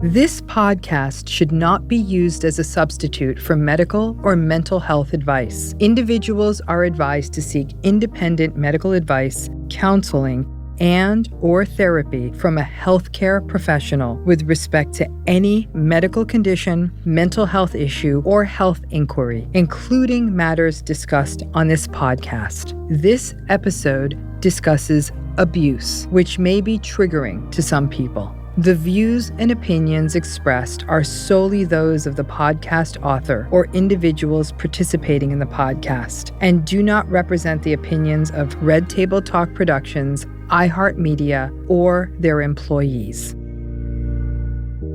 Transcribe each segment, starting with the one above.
This podcast should not be used as a substitute for medical or mental health advice. Individuals are advised to seek independent medical advice, counseling, and/or therapy from a healthcare professional with respect to any medical condition, mental health issue, or health inquiry, including matters discussed on this podcast. This episode discusses abuse, which may be triggering to some people. The views and opinions expressed are solely those of the podcast author or individuals participating in the podcast and do not represent the opinions of Red Table Talk Productions, iHeartRadio, or their employees.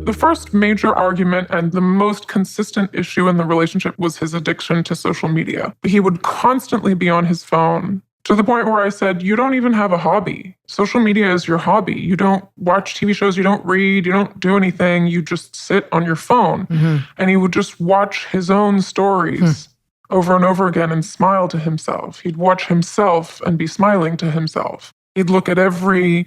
The first major argument and the most consistent issue in the relationship was his addiction to social media. He would constantly be on his phone, to the point where I said, you don't even have a hobby. Social media is your hobby. You don't watch TV shows, you don't read, you don't do anything. You just sit on your phone. Mm-hmm. And he would just watch his own stories over and over again and smile to himself. He'd watch himself and be smiling to himself. He'd look at every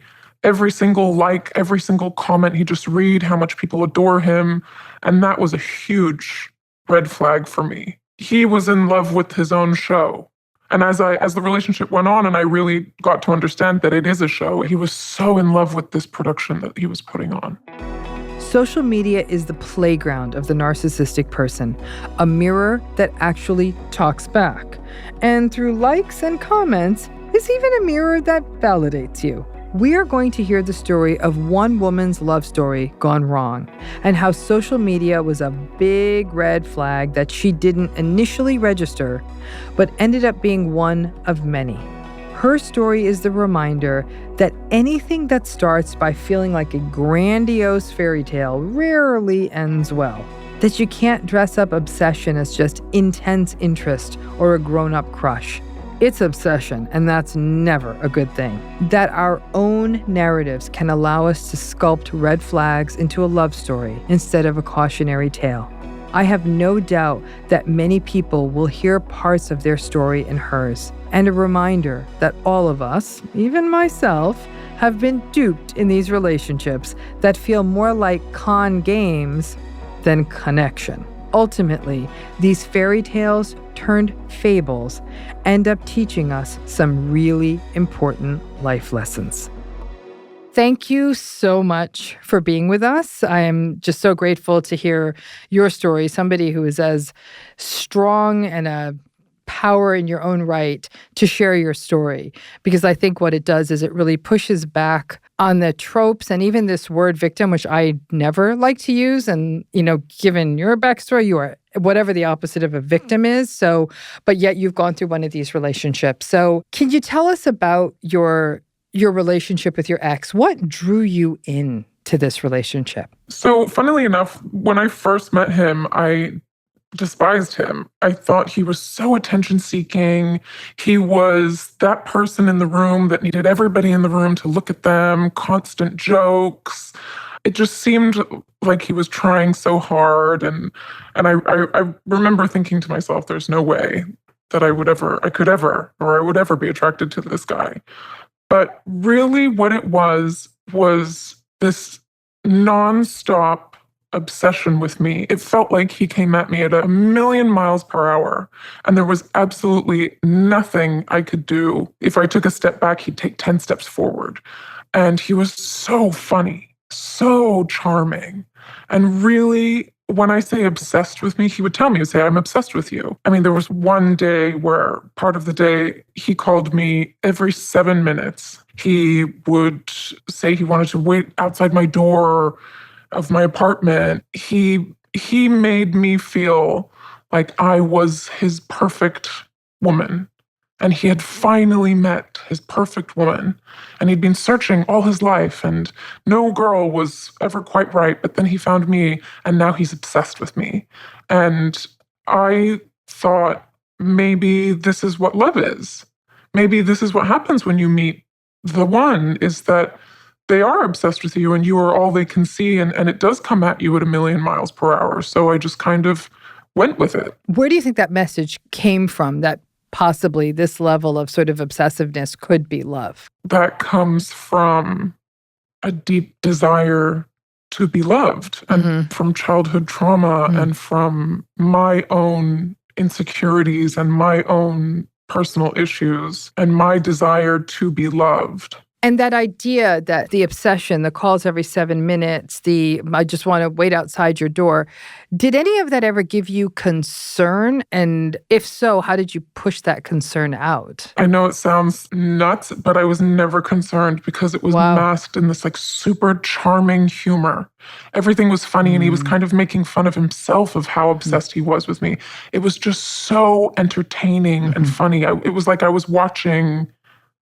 single like, every single comment. He'd just read how much people adore him. And that was a huge red flag for me. He was in love with his own show. And as the relationship went on and I really got to understand that it is a show, he was so in love with this production that he was putting on. Social media is the playground of the narcissistic person, a mirror that actually talks back. And through likes and comments, is even a mirror that validates you. We are going to hear the story of one woman's love story gone wrong and how social media was a big red flag that she didn't initially register, but ended up being one of many. Her story is the reminder that anything that starts by feeling like a grandiose fairy tale rarely ends well. That you can't dress up obsession as just intense interest or a grown-up crush. It's obsession, and that's never a good thing. That our own narratives can allow us to sculpt red flags into a love story instead of a cautionary tale. I have no doubt that many people will hear parts of their story in hers, and a reminder that all of us, even myself, have been duped in these relationships that feel more like con games than connection. Ultimately, these fairy tales turned fables end up teaching us some really important life lessons. Thank you so much for being with us. I am just so grateful to hear your story, somebody who is as strong and a power in your own right to share your story. Because I think what it does is it really pushes back on the tropes and even this word victim, which I never like to use. And, given your backstory, you are whatever the opposite of a victim is. So, but yet you've gone through one of these relationships. So can you tell us about your relationship with your ex? What drew you in to this relationship? So funnily enough, when I first met him, I despised him. I thought he was so attention-seeking. He was that person in the room that needed everybody in the room to look at them, constant jokes. It just seemed like he was trying so hard. And I remember thinking to myself, there's no way that I would ever be attracted to this guy. But really what it was this nonstop obsession with me. It felt like he came at me at 1,000,000 miles per hour, and there was absolutely nothing I could do. If I took a step back, he'd take 10 steps forward. And he was so funny, so charming. And really, when I say obsessed with me, he would tell me, I'm obsessed with you. I mean, there was one day where part of the day he called me every 7 minutes. He would say he wanted to wait outside my door of my apartment. He made me feel like I was his perfect woman. And he had finally met his perfect woman. And he'd been searching all his life, and no girl was ever quite right. But then he found me, and now he's obsessed with me. And I thought, maybe this is what love is. Maybe this is what happens when you meet the one, is that they are obsessed with you and you are all they can see. And it does come at you at 1,000,000 miles per hour. So I just kind of went with it. Where do you think that message came from, that possibly this level of sort of obsessiveness could be love? That comes from a deep desire to be loved, and from childhood trauma and from my own insecurities and my own personal issues and my desire to be loved. And that idea that the obsession, the calls every 7 minutes, I just want to wait outside your door, did any of that ever give you concern? And if so, how did you push that concern out? I know it sounds nuts, but I was never concerned because it was masked in this like super charming humor. Everything was funny and he was kind of making fun of himself of how obsessed he was with me. It was just so entertaining and funny. It was like I was watching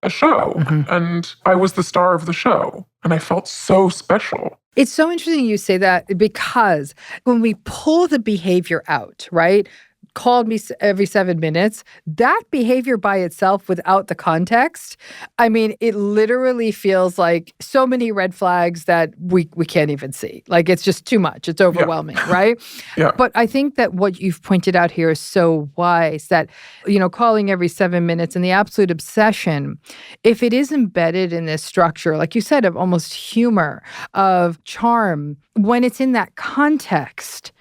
a show and I was the star of the show and I felt so special. It's so interesting you say that because when we pull the behavior out, right? Called me every 7 minutes, that behavior by itself without the context, I mean, it literally feels like so many red flags that we can't even see. Like, it's just too much. It's overwhelming, right? Yeah. But I think that what you've pointed out here is so wise that, calling every 7 minutes and the absolute obsession, if it is embedded in this structure, like you said, of almost humor, of charm, when it's in that context,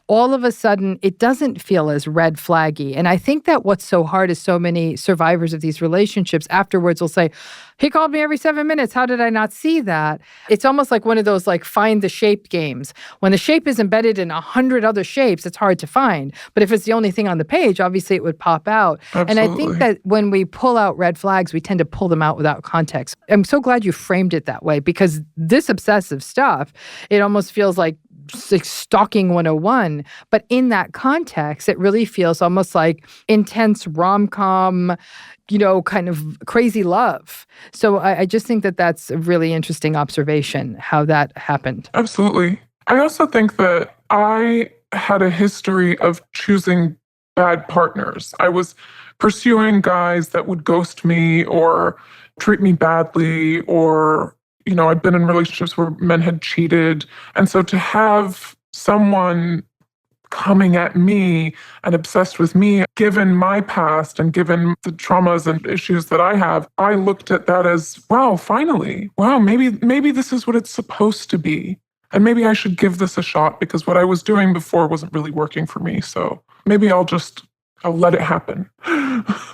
all of a sudden, it doesn't feel as red flaggy. And I think that what's so hard is so many survivors of these relationships afterwards will say, he called me every 7 minutes. How did I not see that? It's almost like one of those like find the shape games. When the shape is embedded in 100 other shapes, it's hard to find. But if it's the only thing on the page, obviously it would pop out. Absolutely. And I think that when we pull out red flags, we tend to pull them out without context. I'm so glad you framed it that way because this obsessive stuff, it almost feels like stalking 101. But in that context, it really feels almost like intense rom-com, kind of crazy love. So I just think that that's a really interesting observation, how that happened. Absolutely. I also think that I had a history of choosing bad partners. I was pursuing guys that would ghost me or treat me badly, or I'd been in relationships where men had cheated. And so to have someone coming at me and obsessed with me, given my past and given the traumas and issues that I have, I looked at that as, wow, finally, maybe this is what it's supposed to be. And maybe I should give this a shot because what I was doing before wasn't really working for me. So maybe I'll let it happen.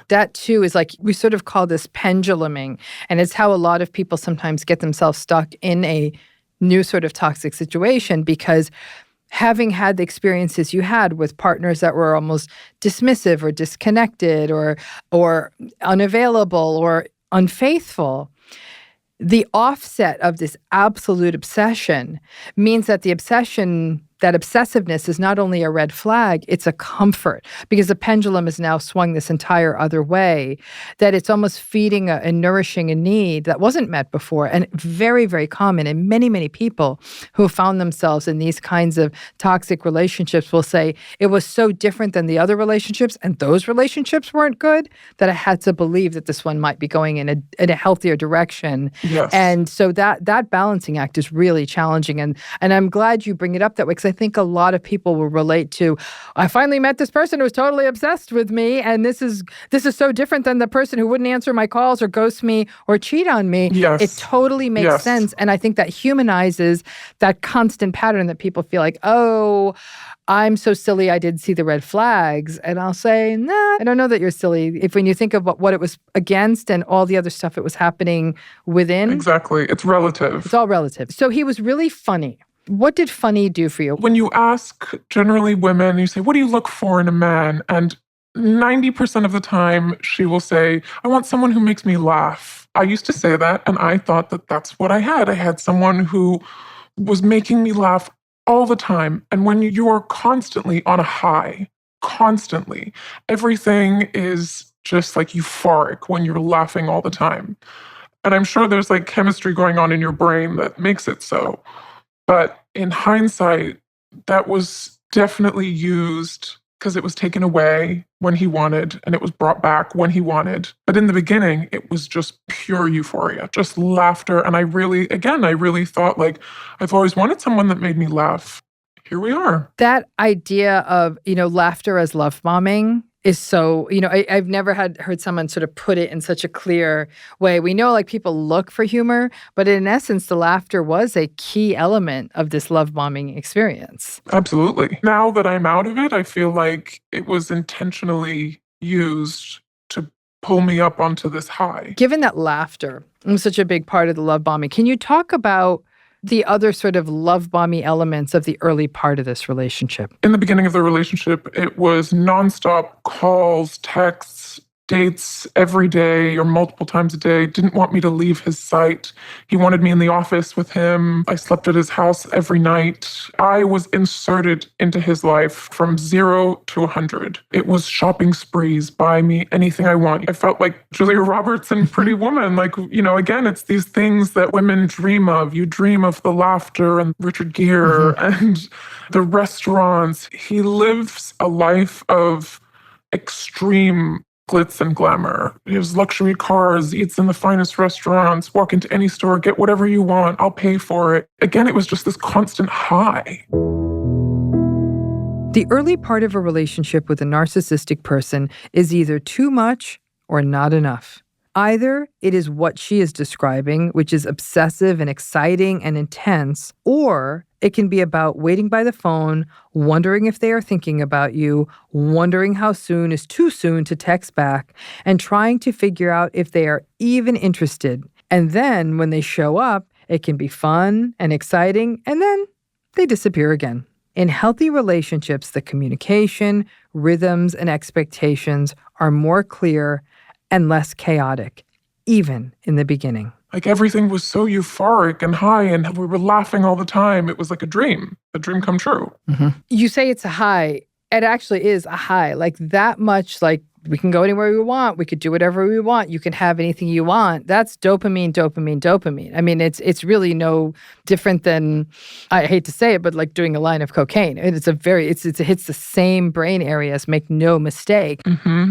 That too is like, we sort of call this penduluming. And it's how a lot of people sometimes get themselves stuck in a new sort of toxic situation because having had the experiences you had with partners that were almost dismissive or disconnected or unavailable or unfaithful, the offset of this absolute obsession means that that obsessiveness is not only a red flag, it's a comfort because the pendulum has now swung this entire other way, that it's almost feeding and nourishing a need that wasn't met before. And very, very common. And many, many people who have found themselves in these kinds of toxic relationships will say, it was so different than the other relationships and those relationships weren't good that I had to believe that this one might be going in a healthier direction. Yes. And so that balancing act is really challenging. And I'm glad you bring it up that way because I think a lot of people will relate to, I finally met this person who was totally obsessed with me, and this is so different than the person who wouldn't answer my calls or ghost me or cheat on me. Yes. It totally makes sense. And I think that humanizes that constant pattern that people feel like, oh, I'm so silly I didn't see the red flags. And I'll say, nah, I don't know that you're silly. When you think of what it was against and all the other stuff that was happening within. Exactly. It's relative. It's all relative. So he was really funny. What did funny do for you? When you ask generally women, you say, what do you look for in a man? And 90% of the time, she will say, I want someone who makes me laugh. I used to say that, and I thought that that's what I had. I had someone who was making me laugh all the time. And when you're constantly on a high, constantly, everything is just like euphoric when you're laughing all the time. And I'm sure there's like chemistry going on in your brain that makes it so. But in hindsight, that was definitely used because it was taken away when he wanted and it was brought back when he wanted. But in the beginning, it was just pure euphoria, just laughter. And I really thought like, I've always wanted someone that made me laugh. Here we are. That idea of, laughter as love bombing is so, I've never heard someone sort of put it in such a clear way. We know like people look for humor, but in essence, the laughter was a key element of this love bombing experience. Absolutely. Now that I'm out of it, I feel like it was intentionally used to pull me up onto this high. Given that laughter was such a big part of the love bombing, can you talk about the other sort of love bombing elements of the early part of this relationship? In the beginning of the relationship, it was nonstop calls, texts, dates every day or multiple times a day. Didn't want me to leave his sight. He wanted me in the office with him. I slept at his house every night. I was inserted into his life from 0 to 100. It was shopping sprees, buy me anything I want. I felt like Julia Roberts in Pretty Woman. Like, again, it's these things that women dream of. You dream of the laughter and Richard Gere and the restaurants. He lives a life of extreme glitz and glamour. He has luxury cars, eats in the finest restaurants, walk into any store, get whatever you want, I'll pay for it. Again, it was just this constant high. The early part of a relationship with a narcissistic person is either too much or not enough. Either it is what she is describing, which is obsessive and exciting and intense, or it can be about waiting by the phone, wondering if they are thinking about you, wondering how soon is too soon to text back, and trying to figure out if they are even interested. And then when they show up, it can be fun and exciting, and then they disappear again. In healthy relationships, the communication, rhythms, and expectations are more clear and less chaotic, even in the beginning. Like everything was so euphoric and high, and we were laughing all the time. It was like a dream come true. You say it's a high. It actually is a high. Like that much, like we can go anywhere we want. We could do whatever we want. You can have anything you want. That's dopamine, dopamine, dopamine. I mean, it's really no different than, I hate to say it, but like doing a line of cocaine. It hits the same brain areas, make no mistake.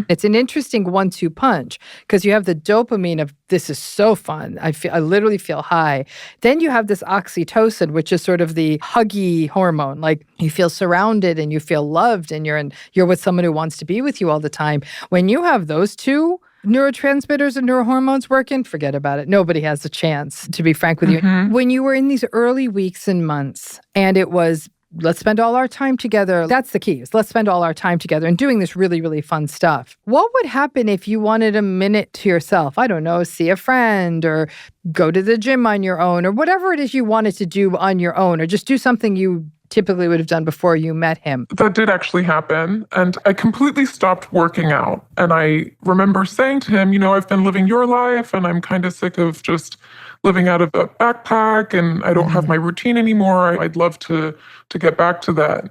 It's an interesting 1-2 punch because you have the dopamine of this is so fun. I literally feel high. Then you have this oxytocin, which is sort of the huggy hormone. Like you feel surrounded and you feel loved and you're with someone who wants to be with you all the time. When you have those two neurotransmitters and neurohormones working, forget about it. Nobody has a chance, to be frank with you. When you were in these early weeks and months, and it was, let's spend all our time together. That's the key, is let's spend all our time together and doing this really, really fun stuff. What would happen if you wanted a minute to yourself? I don't know, see a friend or go to the gym on your own or whatever it is you wanted to do on your own or just do something you typically would have done before you met him. That did actually happen. And I completely stopped working out. And I remember saying to him, I've been living your life and I'm kind of sick of just living out of a backpack and I don't have my routine anymore. I'd love to get back to that.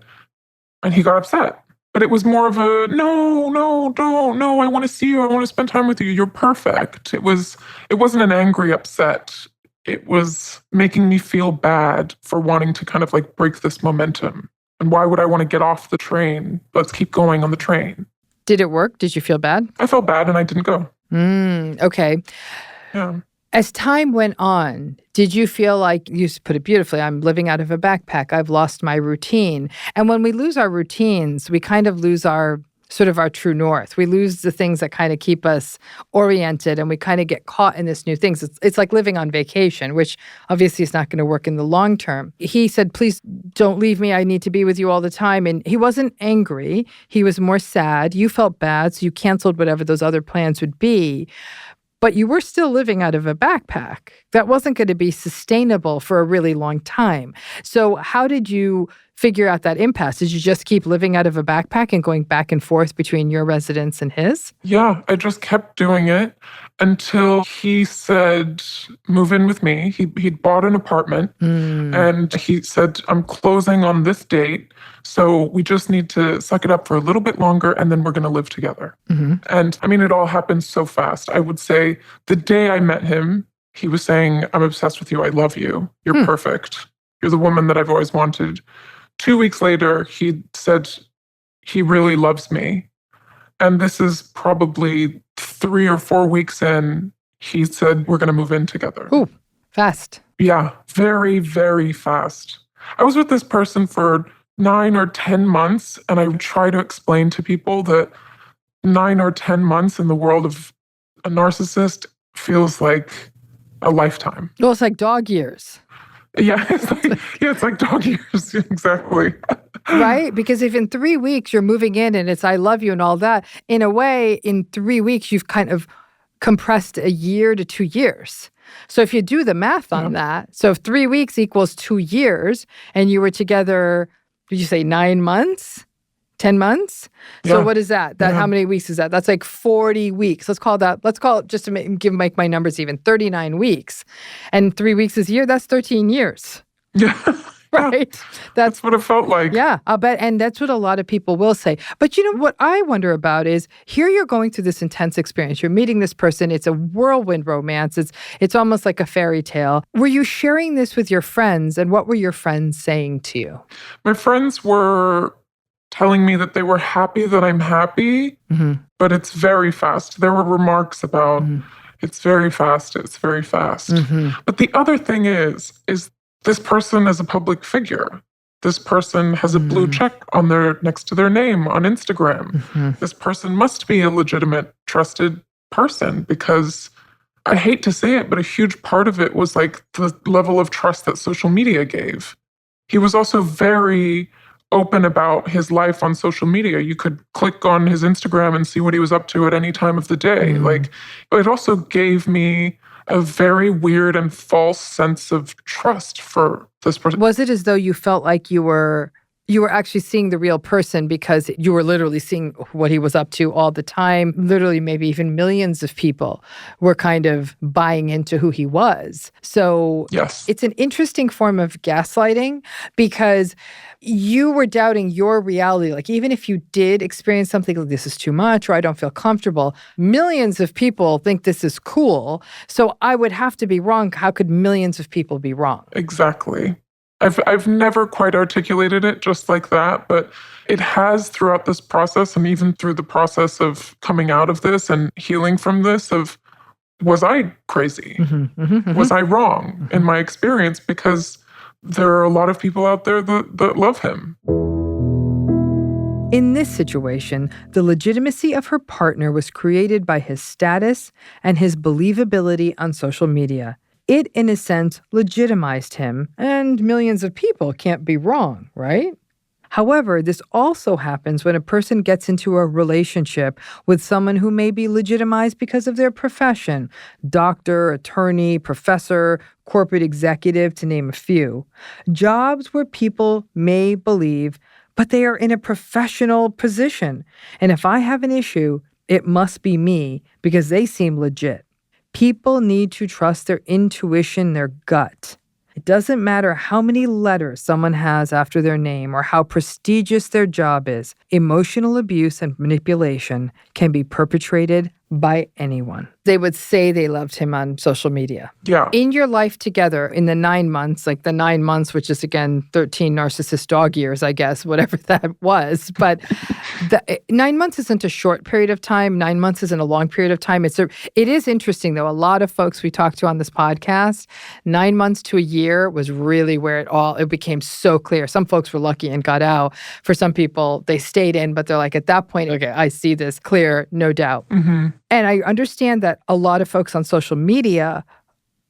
And he got upset. But it was more of a, no, don't, no, I want to see you. I want to spend time with you. You're perfect. It wasn't an angry upset. It was making me feel bad for wanting to kind of like break this momentum. And why would I want to get off the train? Let's keep going on the train. Did it work? Did you feel bad? I felt bad and I didn't go. Okay. Yeah. As time went on, did you feel like, you put it beautifully, I'm living out of a backpack, I've lost my routine. And when we lose our routines, we kind of lose our true north. We lose the things that kind of keep us oriented and we kind of get caught in this new things. It's like living on vacation, which obviously is not going to work in the long term. He said, please don't leave me. I need to be with you all the time. And he wasn't angry. He was more sad. You felt bad, so you canceled whatever those other plans would be. But you were still living out of a backpack. That wasn't going to be sustainable for a really long time. So how did you figure out that impasse? Did you just keep living out of a backpack and going back and forth between your residence and his? Yeah, I just kept doing it until he said, move in with me. He'd bought an apartment and he said, I'm closing on this date. So we just need to suck it up for a little bit longer and then we're going to live together. And I mean, it all happened so fast. I would say the day I met him, he was saying, I'm obsessed with you. I love you. You're perfect. You're the woman that I've always wanted. 2 weeks later, he said he really loves me. And this is probably 3 or 4 weeks in, he said, we're going to move in together. Ooh, fast. Yeah, very, very fast. I was with this person for 9 or 10 months, and I try to explain to people that 9 or 10 months in the world of a narcissist feels like a lifetime. Well, it's like dog years. Yeah, it's like dog years. Exactly. Right? Because if in 3 weeks you're moving in and it's I love you and all that, in a way, in 3 weeks, you've kind of compressed a year to 2 years. So if you do the math on that, so if 3 weeks equals 2 years and you were together, did you say 9 months? 10 months? So what is that? How many weeks is that? That's like 40 weeks. Let's call it, just to make my numbers even, 39 weeks. And 3 weeks is a year, that's 13 years. Yeah. Right? That's what it felt like. Yeah, I'll bet. And that's what a lot of people will say. But you know what I wonder about is here you're going through this intense experience. You're meeting this person. It's a whirlwind romance. It's almost like a fairy tale. Were you sharing this with your friends? And what were your friends saying to you? My friends were telling me that they were happy that I'm happy, but it's very fast. There were remarks about it's very fast. But the other thing is this person is a public figure. This person has a blue check on next to their name on Instagram. This person must be a legitimate, trusted person, because I hate to say it, but a huge part of it was like the level of trust that social media gave. He was also very open about his life on social media. You could click on his Instagram and see what he was up to at any time of the day. Like, it also gave me a very weird and false sense of trust for this person. Was it as though you felt like you were actually seeing the real person because you were literally seeing what he was up to all the time? Literally, maybe even millions of people were kind of buying into who he was. So yes, it's an interesting form of gaslighting because you were doubting your reality. Like, even if you did experience something like this is too much or I don't feel comfortable, millions of people think this is cool. So I would have to be wrong. How could millions of people be wrong? Exactly. I've never quite articulated it just like that, but it has throughout this process, and even through the process of coming out of this and healing from this, of was I crazy? Was I wrong in my experience? Because there are a lot of people out there that love him. In this situation, the legitimacy of her partner was created by his status and his believability on social media. It, in a sense, legitimized him, and millions of people can't be wrong, right? However, this also happens when a person gets into a relationship with someone who may be legitimized because of their profession: doctor, attorney, professor, corporate executive, to name a few. Jobs where people may believe, but they are in a professional position. And if I have an issue, it must be me because they seem legit. People need to trust their intuition, their gut. It doesn't matter how many letters someone has after their name or how prestigious their job is. Emotional abuse and manipulation can be perpetrated by anyone. They would say they loved him on social media. Yeah. In your life together, in the 9 months, like the 9 months, which is again 13 narcissist dog years, I guess, whatever that was. But 9 months isn't a short period of time. 9 months isn't a long period of time. It is interesting, though. A lot of folks we talked to on this podcast, 9 months to a year was really where it became so clear. Some folks were lucky and got out. For some people, they stayed in, but they're like, at that point, okay, I see this clear, no doubt. And I understand that a lot of folks on social media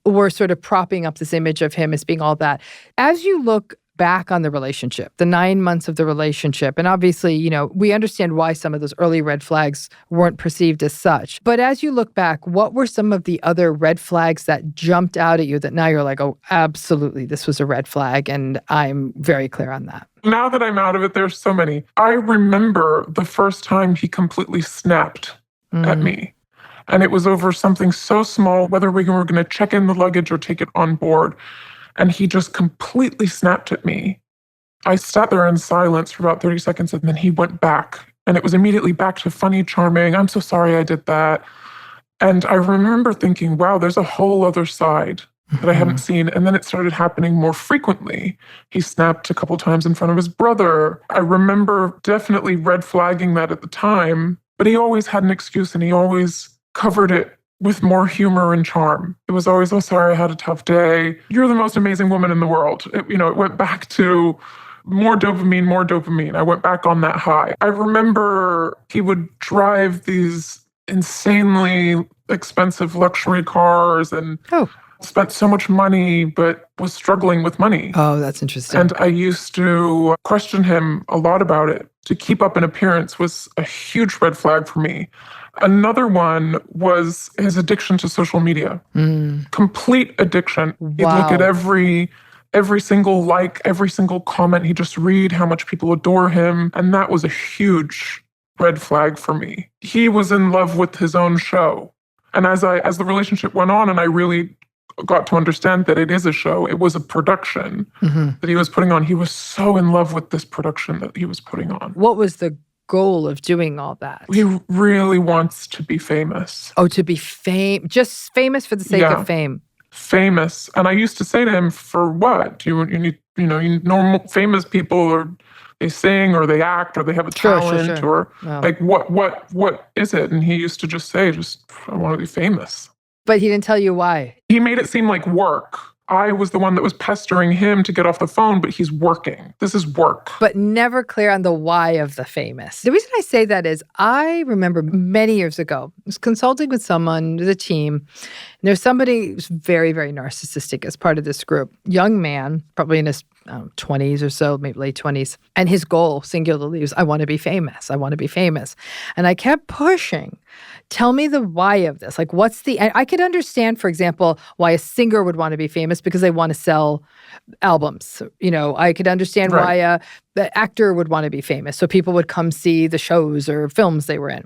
were sort of propping up this image of him as being all that. As you look back on the relationship, the 9 months of the relationship, and obviously, we understand why some of those early red flags weren't perceived as such. But as you look back, what were some of the other red flags that jumped out at you that now you're like, oh, absolutely, this was a red flag, and I'm very clear on that? Now that I'm out of it, there's so many. I remember the first time he completely snapped at me. And it was over something so small, whether we were going to check in the luggage or take it on board. And he just completely snapped at me. I sat there in silence for about 30 seconds, and then he went back. And it was immediately back to funny, charming, I'm so sorry I did that. And I remember thinking, wow, there's a whole other side that I hadn't seen. And then it started happening more frequently. He snapped a couple times in front of his brother. I remember definitely red flagging that at the time. But he always had an excuse, and he always covered it with more humor and charm. It was always, oh, sorry, I had a tough day. You're the most amazing woman in the world. It went back to more dopamine, more dopamine. I went back on that high. I remember he would drive these insanely expensive luxury cars and spent so much money, but was struggling with money. Oh, that's interesting. And I used to question him a lot about it. To keep up an appearance was a huge red flag for me. Another one was his addiction to social media. Complete addiction. He'd look at every single like, every single comment. He'd just read how much people adore him. And that was a huge red flag for me. He was in love with his own show. And as the relationship went on and I really got to understand that it is a show, it was a production that he was putting on. He was so in love with this production that he was putting on. What was the goal of doing all that? He really wants to be famous. Oh, to be just famous for the sake of fame. Famous. And I used to say to him, for what? You need, normal famous people, or they sing or they act or they have a talent or like what is it? And he used to just say, I want to be famous. But he didn't tell you why. He made it seem like work. I was the one that was pestering him to get off the phone, but he's working. This is work. But never clear on the why of the famous. The reason I say that is I remember many years ago, I was consulting with someone, with a team, and there's somebody who's very, very narcissistic as part of this group. Young man, probably in his 20s or so, maybe late 20s. And his goal, singularly, was, I want to be famous. I want to be famous. And I kept pushing. Tell me the why of this. Like, I could understand, for example, why a singer would want to be famous because they want to sell albums. I could understand why the actor would want to be famous. So people would come see the shows or films they were in.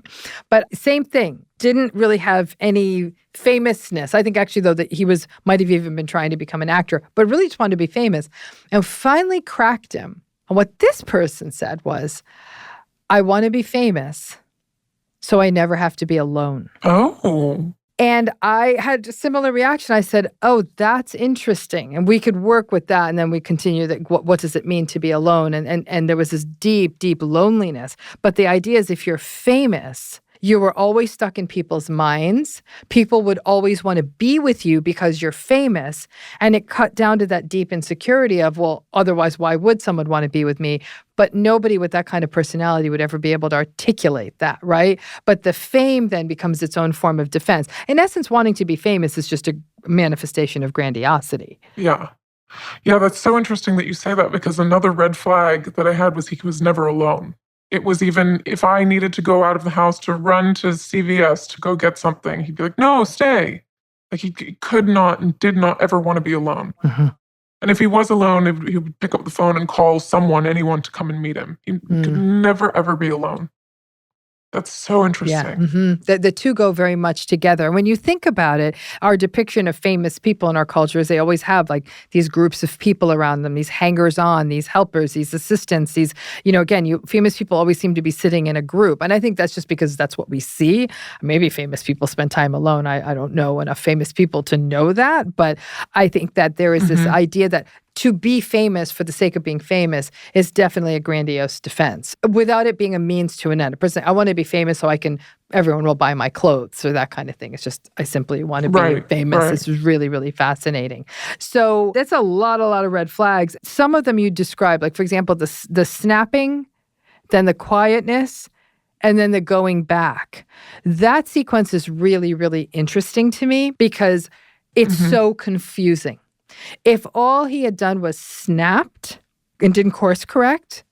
But same thing, didn't really have any famousness. I think actually, though, that he might have even been trying to become an actor, but really just wanted to be famous. And finally cracked him. And what this person said was, I want to be famous so I never have to be alone. Oh. And I had a similar reaction. I said, oh, that's interesting. And we could work with that. And then we continue that. What does it mean to be alone? And there was this deep, deep loneliness. But the idea is if you're famous, you were always stuck in people's minds. People would always want to be with you because you're famous. And it cut down to that deep insecurity of, well, otherwise, why would someone want to be with me? But nobody with that kind of personality would ever be able to articulate that, right? But the fame then becomes its own form of defense. In essence, wanting to be famous is just a manifestation of grandiosity. Yeah. Yeah, that's so interesting that you say that, because another red flag that I had was he was never alone. It was even if I needed to go out of the house to run to CVS to go get something, he'd be like, no, stay. Like he could not and did not ever want to be alone. And if he was alone, he would pick up the phone and call anyone to come and meet him. He could never, ever be alone. That's so interesting. Yeah, the two go very much together. When you think about it, our depiction of famous people in our cultures, they always have like these groups of people around them, these hangers-on, these helpers, these assistants, these, famous people always seem to be sitting in a group. And I think that's just because that's what we see. Maybe famous people spend time alone. I don't know enough famous people to know that. But I think that there is this idea that to be famous for the sake of being famous is definitely a grandiose defense without it being a means to an end. A person, I want to be famous so everyone will buy my clothes or that kind of thing. It's just, I simply want to be famous. Right. This is really, really fascinating. So that's a lot of red flags. Some of them you describe, like for example, the snapping, then the quietness, and then the going back. That sequence is really, really interesting to me because it's so confusing. If all he had done was snapped and didn't course correct,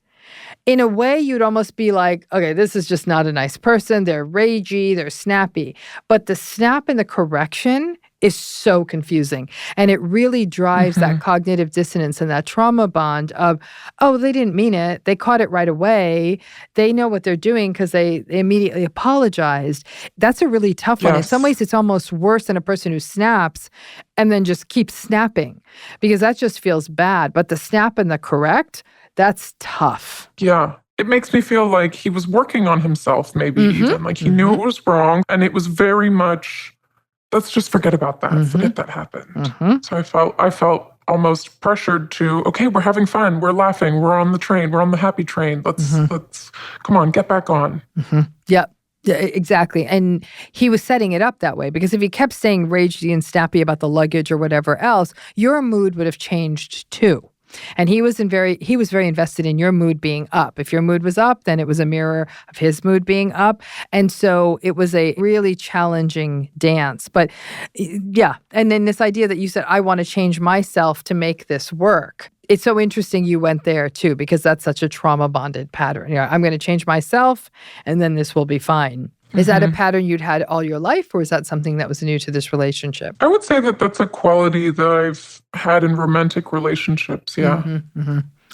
in a way you'd almost be like, okay, this is just not a nice person. They're ragey, they're snappy. But the snap and the correction is so confusing. And it really drives that cognitive dissonance and that trauma bond of, oh, they didn't mean it. They caught it right away. They know what they're doing because they immediately apologized. That's a really tough one. In some ways, it's almost worse than a person who snaps and then just keeps snapping because that just feels bad. But the snap and the correct, that's tough. Yeah. It makes me feel like he was working on himself, maybe even. Like he knew it was wrong. And it was very much, let's just forget about that. Forget that happened. So I felt almost pressured to, okay, we're having fun. We're laughing. We're on the train. We're on the happy train. Let's come on, get back on. Yep. Yeah, exactly. And he was setting it up that way because if he kept saying ragey and snappy about the luggage or whatever else, your mood would have changed too. And he was very invested in your mood being up. If your mood was up, then it was a mirror of his mood being up. And so it was a really challenging dance. But yeah, and then this idea that you said, I want to change myself to make this work. It's so interesting you went there too, because that's such a trauma bonded pattern. You know, I'm going to change myself and then this will be fine. Is that a pattern you'd had all your life, or is that something that was new to this relationship? I would say that that's a quality that I've had in romantic relationships, yeah.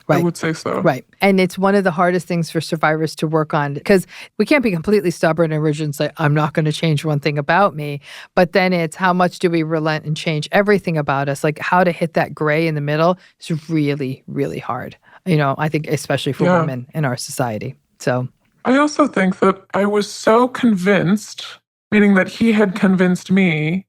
Right. I would say so. Right. And it's one of the hardest things for survivors to work on, because we can't be completely stubborn and rigid and say, I'm not going to change one thing about me. But then it's how much do we relent and change everything about us? Like how to hit that gray in the middle is really, really hard. You know, I think especially for women in our society. So I also think that I was so convinced, meaning that he had convinced me,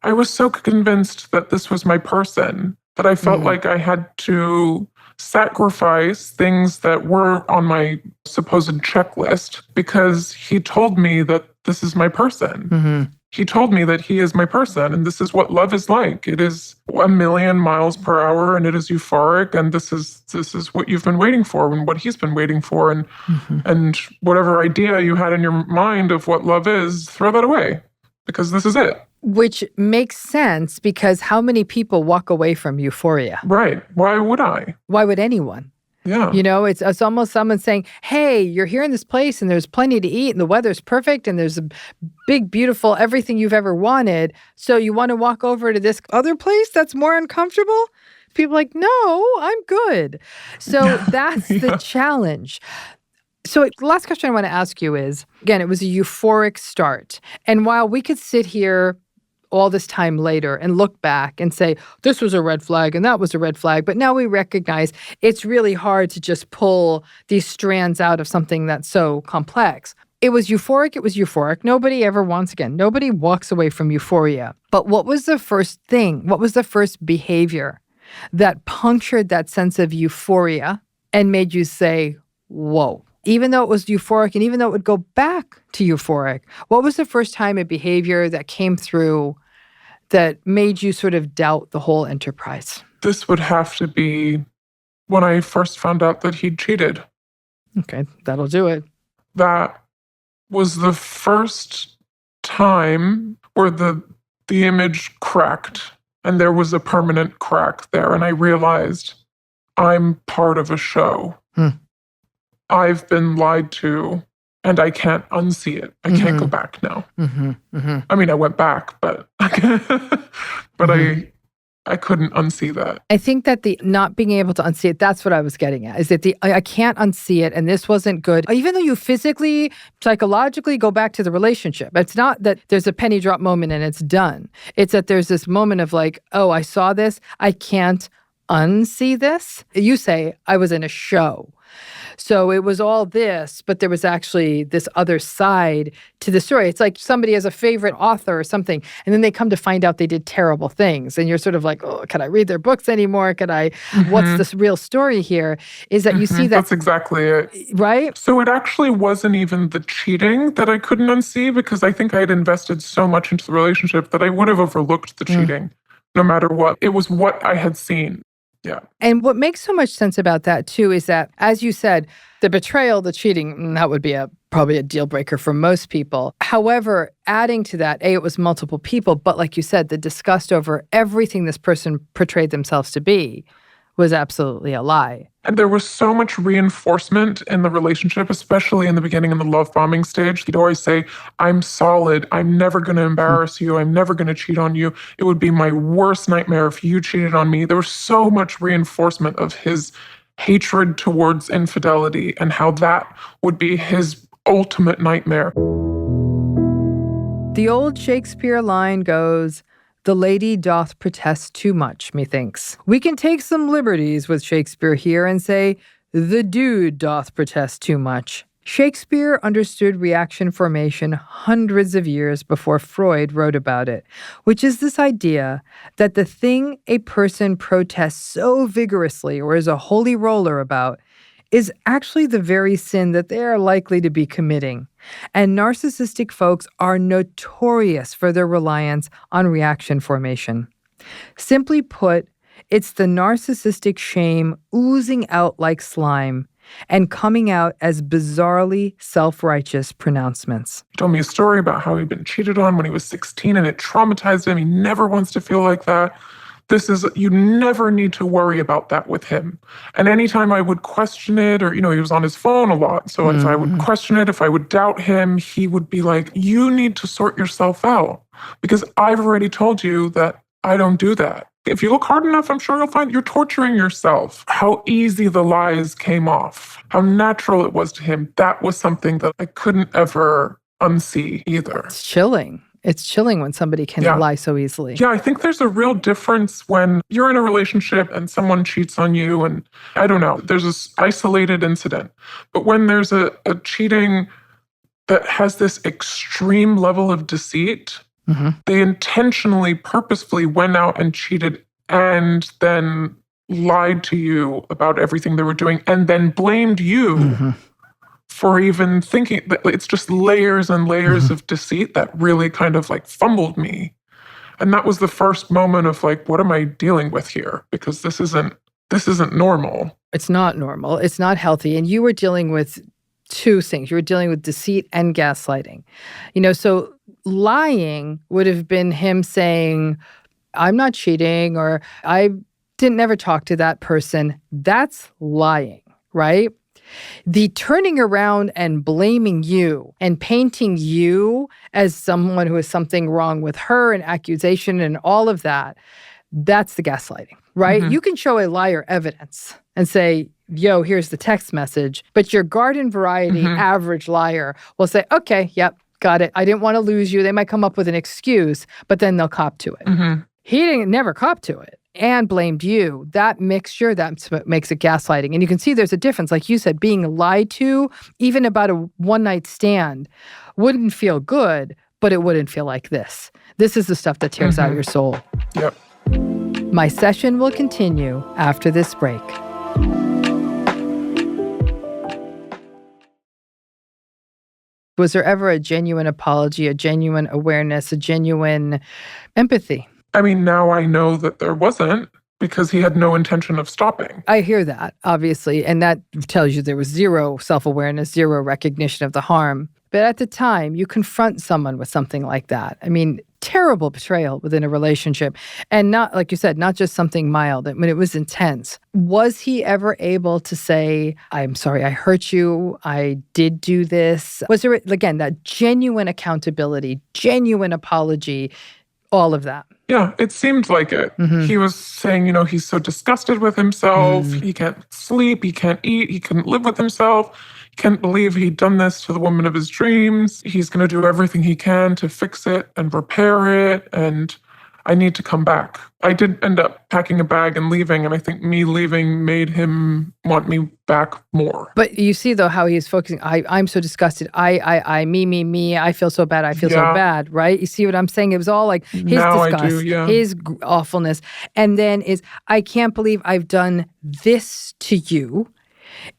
I was so convinced that this was my person, that I felt like I had to sacrifice things that were on my supposed checklist because he told me that this is my person. He told me that he is my person and this is what love is like. It is 1,000,000 miles per hour and it is euphoric and this is what you've been waiting for and what he's been waiting for and whatever idea you had in your mind of what love is, throw that away because this is it. Which makes sense because how many people walk away from euphoria? Right. Why would I? Why would anyone? Yeah. You know, it's almost someone saying, hey, you're here in this place and there's plenty to eat and the weather's perfect and there's a big, beautiful, everything you've ever wanted. So you want to walk over to this other place that's more uncomfortable? People are like, no, I'm good. So that's the challenge. So the last question I want to ask you is, again, it was a euphoric start. And while we could sit here all this time later and look back and say, this was a red flag and that was a red flag. But now we recognize it's really hard to just pull these strands out of something that's so complex. It was euphoric. It was euphoric. Nobody ever nobody walks away from euphoria. But what was the first thing? What was the first behavior that punctured that sense of euphoria and made you say, whoa? Even though it was euphoric and even though it would go back to euphoric, what was the first time a behavior that came through that made you sort of doubt the whole enterprise? This would have to be when I first found out that he'd cheated. Okay, that'll do it. That was the first time where the image cracked and there was a permanent crack there. And I realized I'm part of a show. I've been lied to, and I can't unsee it. I can't go back now. I mean, I went back, but I couldn't unsee that. I think that the not being able to unsee it, that's what I was getting at, is that I can't unsee it, and this wasn't good. Even though you physically, psychologically go back to the relationship. It's not that there's a penny drop moment and it's done. It's that there's this moment of like, oh, I saw this. I can't unsee this. You say, I was in a show. So it was all this, but there was actually this other side to the story. It's like somebody has a favorite author or something, and then they come to find out they did terrible things. And you're sort of like, oh, can I read their books anymore? What's the real story here? Is that you see that. That's exactly it. Right? So it actually wasn't even the cheating that I couldn't unsee because I think I had invested so much into the relationship that I would have overlooked the cheating no matter what. It was what I had seen. Yeah. And what makes so much sense about that, too, is that, as you said, the betrayal, the cheating, that would be probably a deal breaker for most people. However, adding to that, it was multiple people, but like you said, the disgust over everything this person portrayed themselves to be was absolutely a lie. And there was so much reinforcement in the relationship, especially in the beginning in the love bombing stage. He'd always say, I'm solid. I'm never going to embarrass you. I'm never going to cheat on you. It would be my worst nightmare if you cheated on me. There was so much reinforcement of his hatred towards infidelity and how that would be his ultimate nightmare. The old Shakespeare line goes, the lady doth protest too much, methinks. We can take some liberties with Shakespeare here and say, the dude doth protest too much. Shakespeare understood reaction formation hundreds of years before Freud wrote about it, which is this idea that the thing a person protests so vigorously or is a holy roller about is actually the very sin that they are likely to be committing. And narcissistic folks are notorious for their reliance on reaction formation. Simply put, It's the narcissistic shame oozing out like slime and coming out as bizarrely self-righteous pronouncements. He told me a story about how he'd been cheated on when he was 16 and it traumatized him. He never wants to feel like that. You never need to worry about that with him. And anytime I would question it, or, he was on his phone a lot. So if I would question it, if I would doubt him, he would be like, you need to sort yourself out because I've already told you that I don't do that. If you look hard enough, I'm sure you'll find you're torturing yourself. How easy the lies came off, how natural it was to him. That was something that I couldn't ever unsee either. It's chilling. It's chilling when somebody can lie so easily. Yeah, I think there's a real difference when you're in a relationship and someone cheats on you and, I don't know, there's this isolated incident. But when there's a cheating that has this extreme level of deceit, they intentionally, purposefully went out and cheated and then lied to you about everything they were doing and then blamed you for even thinking that it's just layers and layers of deceit that really kind of like fumbled me. And that was the first moment of like, what am I dealing with here? Because this isn't normal. It's not normal. It's not healthy. And you were dealing with two things. You were dealing with deceit and gaslighting. So lying would have been him saying, I'm not cheating, or I didn't never talk to that person. That's lying, right? The turning around and blaming you and painting you as someone who has something wrong with her, and accusation and all of that, that's the gaslighting, right? You can show a liar evidence and say, yo, here's the text message, but your garden variety average liar will say, okay, yep, got it. I didn't want to lose you. They might come up with an excuse, but then they'll cop to it. He never cop to it and blamed you. That mixture, that's what makes it gaslighting. And you can see there's a difference. Like you said, being lied to, even about a one-night stand, wouldn't feel good, but it wouldn't feel like this. This is the stuff that tears out your soul. Yep. My session will continue after this break. Was there ever a genuine apology, a genuine awareness, a genuine empathy? I mean, now I know that there wasn't because he had no intention of stopping. I hear that, obviously, and that tells you there was zero self-awareness, zero recognition of the harm. But at the time, you confront someone with something like that. I mean, terrible betrayal within a relationship. And not, like you said, not just something mild. I mean, it was intense. Was he ever able to say, I'm sorry, I hurt you, I did do this? Was there, again, that genuine accountability, genuine apology, all of that? Yeah, it seemed like it. He was saying, he's so disgusted with himself. He can't sleep. He can't eat. He couldn't live with himself. He can't believe he'd done this to the woman of his dreams. He's going to do everything he can to fix it and repair it. And I need to come back. I did end up packing a bag and leaving. And I think me leaving made him want me back more. But you see, though, how he's focusing. I'm so disgusted. I, me. I feel so bad. I feel so bad, right? You see what I'm saying? It was all like his disgust, his awfulness. And then I can't believe I've done this to you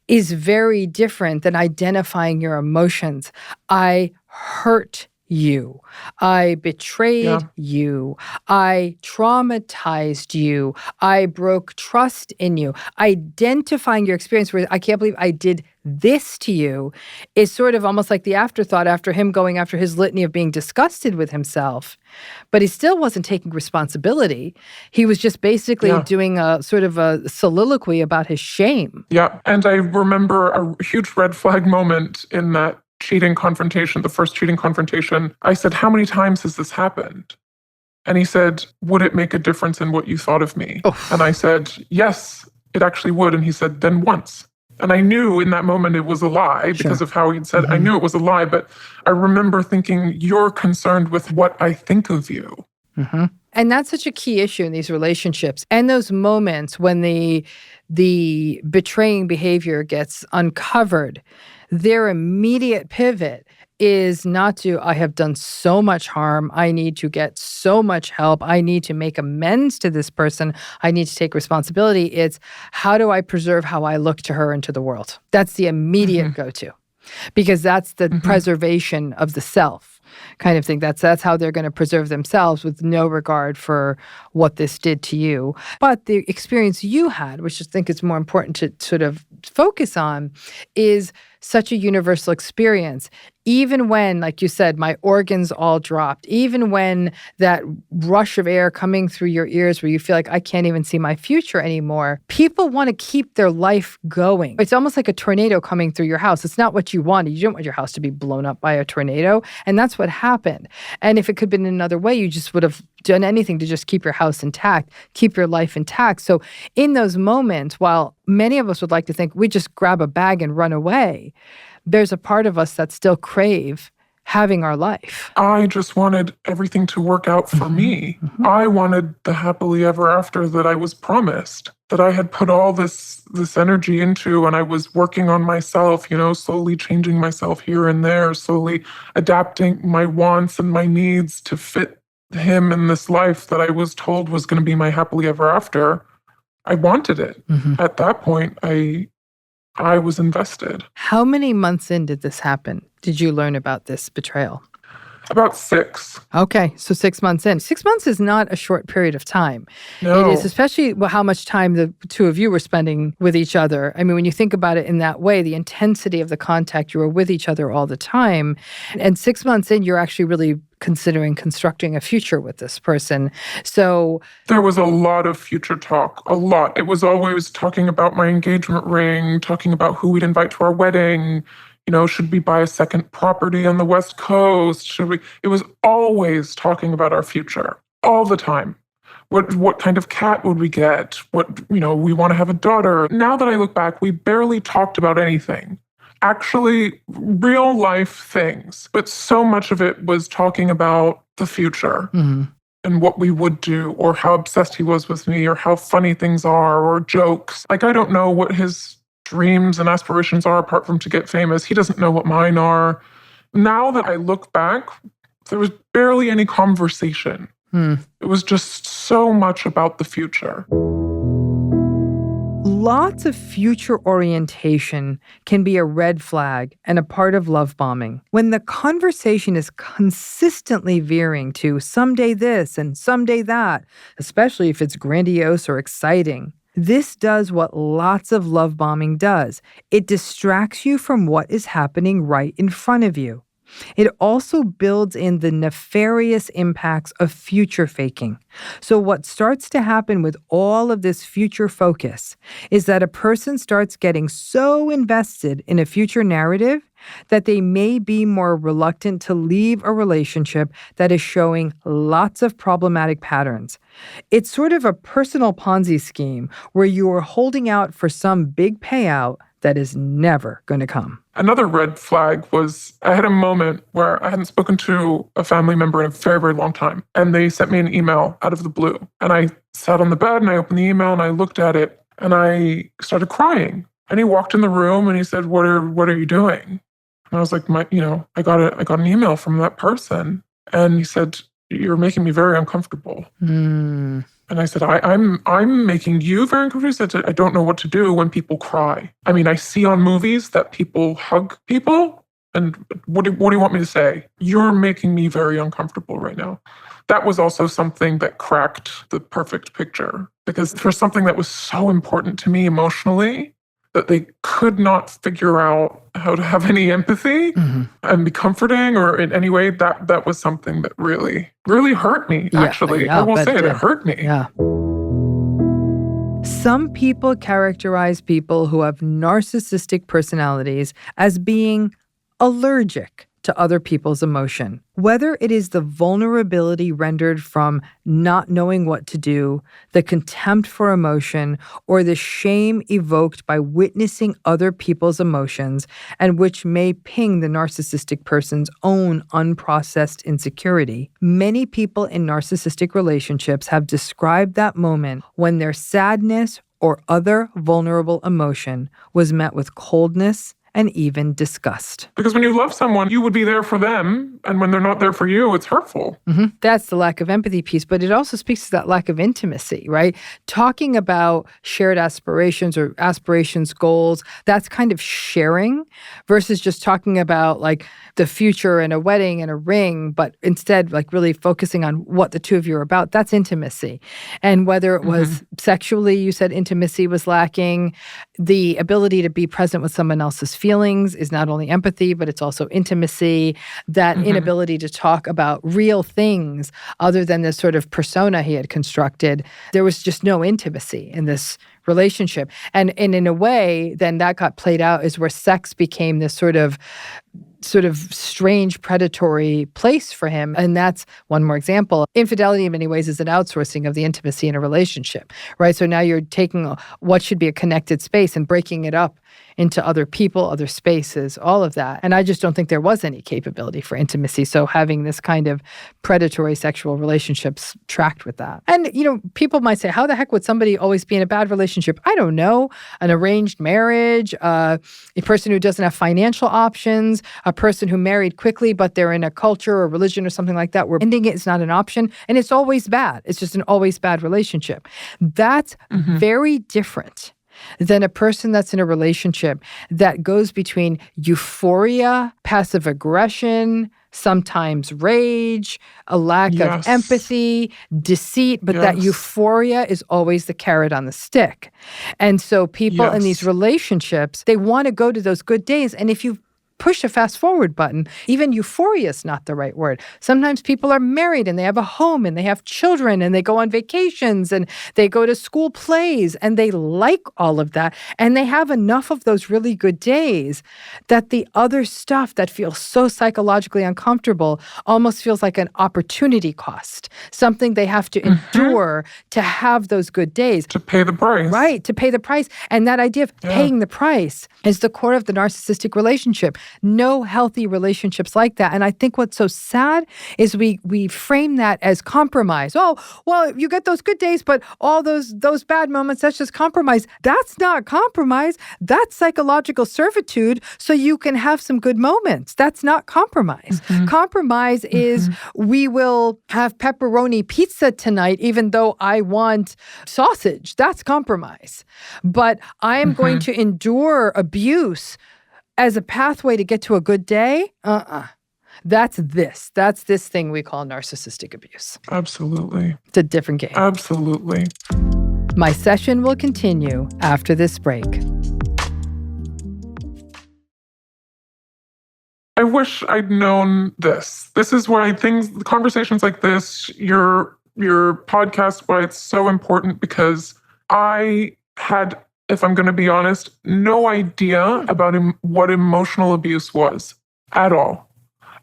is very different than identifying your emotions. I hurt you. I betrayed you. I traumatized you. I broke trust in you. Identifying your experience where I can't believe I did this to you is sort of almost like the afterthought after him going after his litany of being disgusted with himself. But he still wasn't taking responsibility. He was just basically doing a sort of a soliloquy about his shame. Yeah. And I remember a huge red flag moment in that cheating confrontation, the first cheating confrontation. I said, how many times has this happened? And he said, would it make a difference in what you thought of me? Oof. And I said, yes, it actually would. And he said, then once. And I knew in that moment it was a lie because of how he'd said, I knew it was a lie, but I remember thinking, you're concerned with what I think of you. And that's such a key issue in these relationships. And those moments when the betraying behavior gets uncovered, their immediate pivot is not to, I have done so much harm. I need to get so much help. I need to make amends to this person. I need to take responsibility. It's, how do I preserve how I look to her and to the world? That's the immediate go-to, because that's the preservation of the self. kind of thing. That's how they're going to preserve themselves with no regard for what this did to you. But the experience you had, which I think is more important to sort of focus on, is such a universal experience. Even when, like you said, my organs all dropped, even when that rush of air coming through your ears where you feel like I can't even see my future anymore, people want to keep their life going. It's almost like a tornado coming through your house. It's not what you wanted. You don't want your house to be blown up by a tornado. And that's what happened. And if it could have been another way, you just would have done anything to just keep your house intact, keep your life intact. So in those moments, while many of us would like to think we just grab a bag and run away, there's a part of us that still crave having our life. I just wanted everything to work out for me. I wanted the happily ever after that I was promised, that I had put all this energy into, and I was working on myself, slowly changing myself here and there, slowly adapting my wants and my needs to fit him in this life that I was told was going to be my happily ever after. I wanted it. At that point, I was invested. How many months in did this happen? Did you learn about this betrayal? About 6. Okay, so 6 months in. 6 months is not a short period of time. No. It is, especially how much time the two of you were spending with each other. I mean, when you think about it in that way, the intensity of the contact, you were with each other all the time. And 6 months in, you're actually really considering constructing a future with this person. So there was a lot of future talk, a lot. It was always talking about my engagement ring, talking about who we'd invite to our wedding. Should we buy a second property on the West Coast? Should we? It was always talking about our future all the time. What kind of cat would we get? We want to have a daughter. Now that I look back, we barely talked about anything. Actually, real life things. But so much of it was talking about the future and what we would do, or how obsessed he was with me, or how funny things are, or jokes. Like, I don't know what his dreams and aspirations are apart from to get famous. He doesn't know what mine are. Now that I look back, there was barely any conversation. It was just so much about the future. Lots of future orientation can be a red flag and a part of love bombing. When the conversation is consistently veering to someday this and someday that, especially if it's grandiose or exciting. This does what lots of love bombing does. It distracts you from what is happening right in front of you. It also builds in the nefarious impacts of future faking. So what starts to happen with all of this future focus is that a person starts getting so invested in a future narrative that they may be more reluctant to leave a relationship that is showing lots of problematic patterns. It's sort of a personal Ponzi scheme where you are holding out for some big payout that is never going to come. Another red flag was I had a moment where I hadn't spoken to a family member in a very, very long time. And they sent me an email out of the blue. And I sat on the bed and I opened the email and I looked at it and I started crying. And he walked in the room and he said, What are you doing? And I was like, I got an email from that person. And he said, You're making me very uncomfortable. And I said, I'm making you very uncomfortable. He said, I don't know what to do when people cry. I mean, I see on movies that people hug people. And what do you want me to say? You're making me very uncomfortable right now. That was also something that cracked the perfect picture. Because for something that was so important to me emotionally, that they could not figure out how to have any empathy and be comforting or in any way, that was something that really, really hurt me, actually. Yeah, I will say it hurt me. Yeah. Some people characterize people who have narcissistic personalities as being allergic to other people's emotion. Whether it is the vulnerability rendered from not knowing what to do, the contempt for emotion, or the shame evoked by witnessing other people's emotions, and which may ping the narcissistic person's own unprocessed insecurity, many people in narcissistic relationships have described that moment when their sadness or other vulnerable emotion was met with coldness and even disgust. Because when you love someone, you would be there for them. And when they're not there for you, it's hurtful. That's the lack of empathy piece. But it also speaks to that lack of intimacy, right? Talking about shared aspirations or aspirations, goals, that's kind of sharing versus just talking about like the future and a wedding and a ring, but instead like really focusing on what the two of you are about. That's intimacy. And whether it was sexually, you said intimacy was lacking. The ability to be present with someone else's feelings is not only empathy, but it's also intimacy. That inability to talk about real things other than this sort of persona he had constructed. There was just no intimacy in this relationship. And in a way, then that got played out is where sex became this sort of strange predatory place for him. And that's one more example. Infidelity in many ways is an outsourcing of the intimacy in a relationship, right? So now you're taking what should be a connected space and breaking it up into other people, other spaces, all of that. And I just don't think there was any capability for intimacy. So having this kind of predatory sexual relationships tracked with that. And, people might say, how the heck would somebody always be in a bad relationship? I don't know. An arranged marriage, a person who doesn't have financial options, a person who married quickly, but they're in a culture or religion or something like that where ending it is not an option. And it's always bad. It's just an always bad relationship. That's very different than a person that's in a relationship that goes between euphoria, passive aggression, sometimes rage, a lack of empathy, deceit, but that euphoria is always the carrot on the stick. And so people in these relationships, they want to go to those good days. And if you push a fast forward button, even euphoria is not the right word. Sometimes people are married and they have a home and they have children and they go on vacations and they go to school plays and they like all of that. And they have enough of those really good days that the other stuff that feels so psychologically uncomfortable almost feels like an opportunity cost, something they have to endure to have those good days. To pay the price. Right, to pay the price. And that idea of paying the price is the core of the narcissistic relationship. No healthy relationships like that. And I think what's so sad is we frame that as compromise. Oh, well, you get those good days, but all those bad moments, that's just compromise. That's not compromise. That's psychological servitude so you can have some good moments. That's not compromise. Compromise is we will have pepperoni pizza tonight even though I want sausage. That's compromise. But I am going to endure abuse as a pathway to get to a good day. That's this thing we call narcissistic abuse. Absolutely. It's a different game. Absolutely. My session will continue after this break. I wish I'd known this. This is why conversations like this, your podcast, why it's so important, because I had, if I'm going to be honest, no idea about what emotional abuse was at all.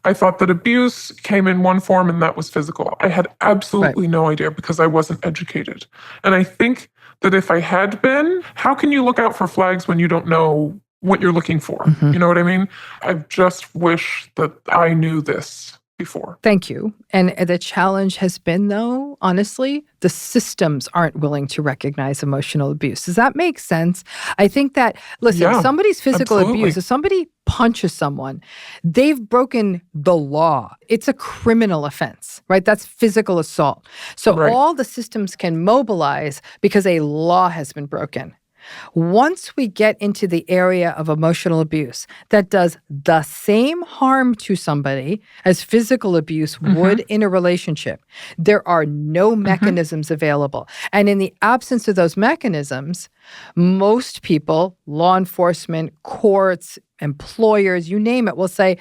I thought that abuse came in one form and that was physical. I had absolutely no idea because I wasn't educated. And I think that if I had been, how can you look out for flags when you don't know what you're looking for? You know what I mean? I just wish that I knew this before. Thank you. And the challenge has been, though, honestly, the systems aren't willing to recognize emotional abuse. Does that make sense? I think that, listen, somebody's physical abuse, if somebody punches someone, they've broken the law. It's a criminal offense, right? That's physical assault. So all the systems can mobilize because a law has been broken. Once we get into the area of emotional abuse that does the same harm to somebody as physical abuse would in a relationship, there are no mechanisms available. And in the absence of those mechanisms, most people, law enforcement, courts, employers, you name it, will say,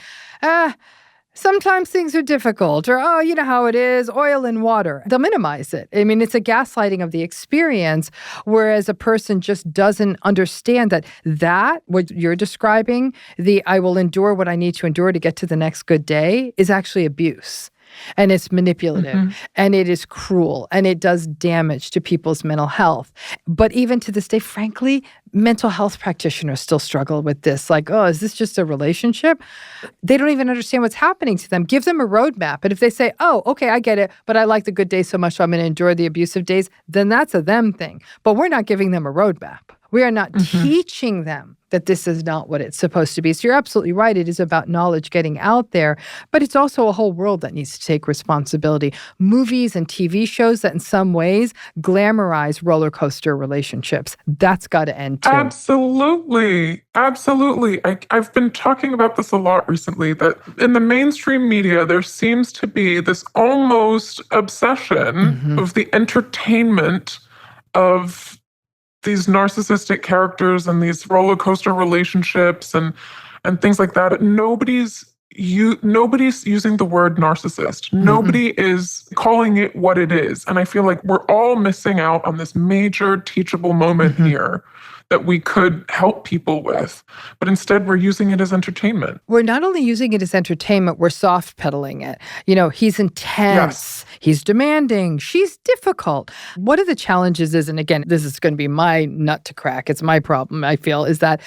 sometimes things are difficult, or, oh, you know how it is, oil and water. They'll minimize it. I mean, it's a gaslighting of the experience, whereas a person just doesn't understand that what you're describing, I will endure what I need to endure to get to the next good day, is actually abuse. And it's manipulative, and it is cruel, and it does damage to people's mental health. But even to this day, frankly, mental health practitioners still struggle with this. Like, oh, is this just a relationship? They don't even understand what's happening to them. Give them a roadmap. And if they say, oh, okay, I get it, but I like the good days so much, so I'm going to endure the abusive days, then that's a them thing. But we're not giving them a roadmap. We are not teaching them that this is not what it's supposed to be. So you're absolutely right. It is about knowledge getting out there, but it's also a whole world that needs to take responsibility. Movies and TV shows that in some ways glamorize roller coaster relationships. That's got to end too. Absolutely. Absolutely. I've been talking about this a lot recently, that in the mainstream media, there seems to be this almost obsession of the entertainment of these narcissistic characters and these roller coaster relationships and things like that. Nobody's using the word narcissist. Nobody is calling it what it is. And I feel like we're all missing out on this major teachable moment here that we could help people with. But instead, we're using it as entertainment. We're not only using it as entertainment, we're soft pedaling it. You know, he's intense, he's demanding, she's difficult. One of the challenges is, and again, this is going to be my nut to crack, it's my problem, I feel, is that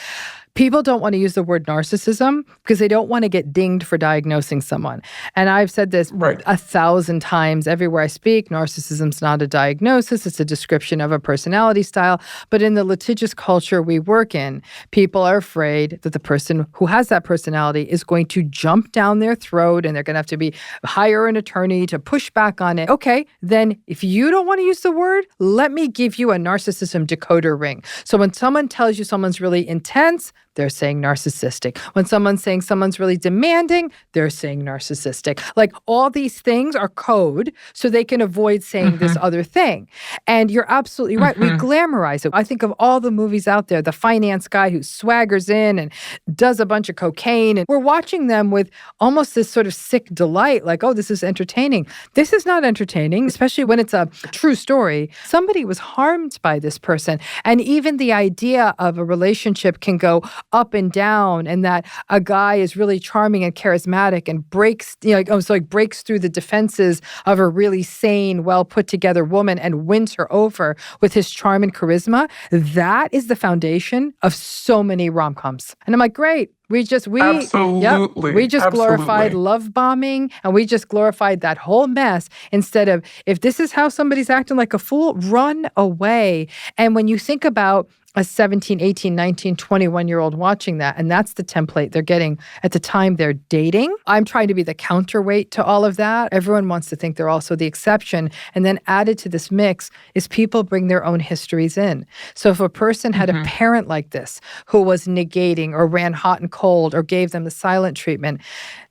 people don't want to use the word narcissism because they don't want to get dinged for diagnosing someone. And I've said this 1,000 times everywhere I speak. Narcissism's not a diagnosis. It's a description of a personality style. But in the litigious culture we work in, people are afraid that the person who has that personality is going to jump down their throat and they're going to have to hire an attorney to push back on it. Okay, then if you don't want to use the word, let me give you a narcissism decoder ring. So when someone tells you someone's really intense, they're saying narcissistic. When someone's saying someone's really demanding, they're saying narcissistic. Like all these things are code so they can avoid saying this other thing. And you're absolutely right. We glamorize it. I think of all the movies out there, the finance guy who swaggers in and does a bunch of cocaine. And we're watching them with almost this sort of sick delight, like, oh, this is entertaining. This is not entertaining, especially when it's a true story. Somebody was harmed by this person. And even the idea of a relationship can go up and down, and that a guy is really charming and charismatic and breaks through the defenses of a really sane, well put together woman and wins her over with his charm and charisma. That is the foundation of so many rom-coms. And I'm like, great. We just glorified love bombing, and we just glorified that whole mess instead of, if this is how somebody's acting like a fool, run away. And when you think about a 17, 18, 19, 21-year-old watching that, and that's the template they're getting at the time they're dating. I'm trying to be the counterweight to all of that. Everyone wants to think they're also the exception. And then added to this mix is people bring their own histories in. So if a person had a parent like this who was negating or ran hot and cold or gave them the silent treatment,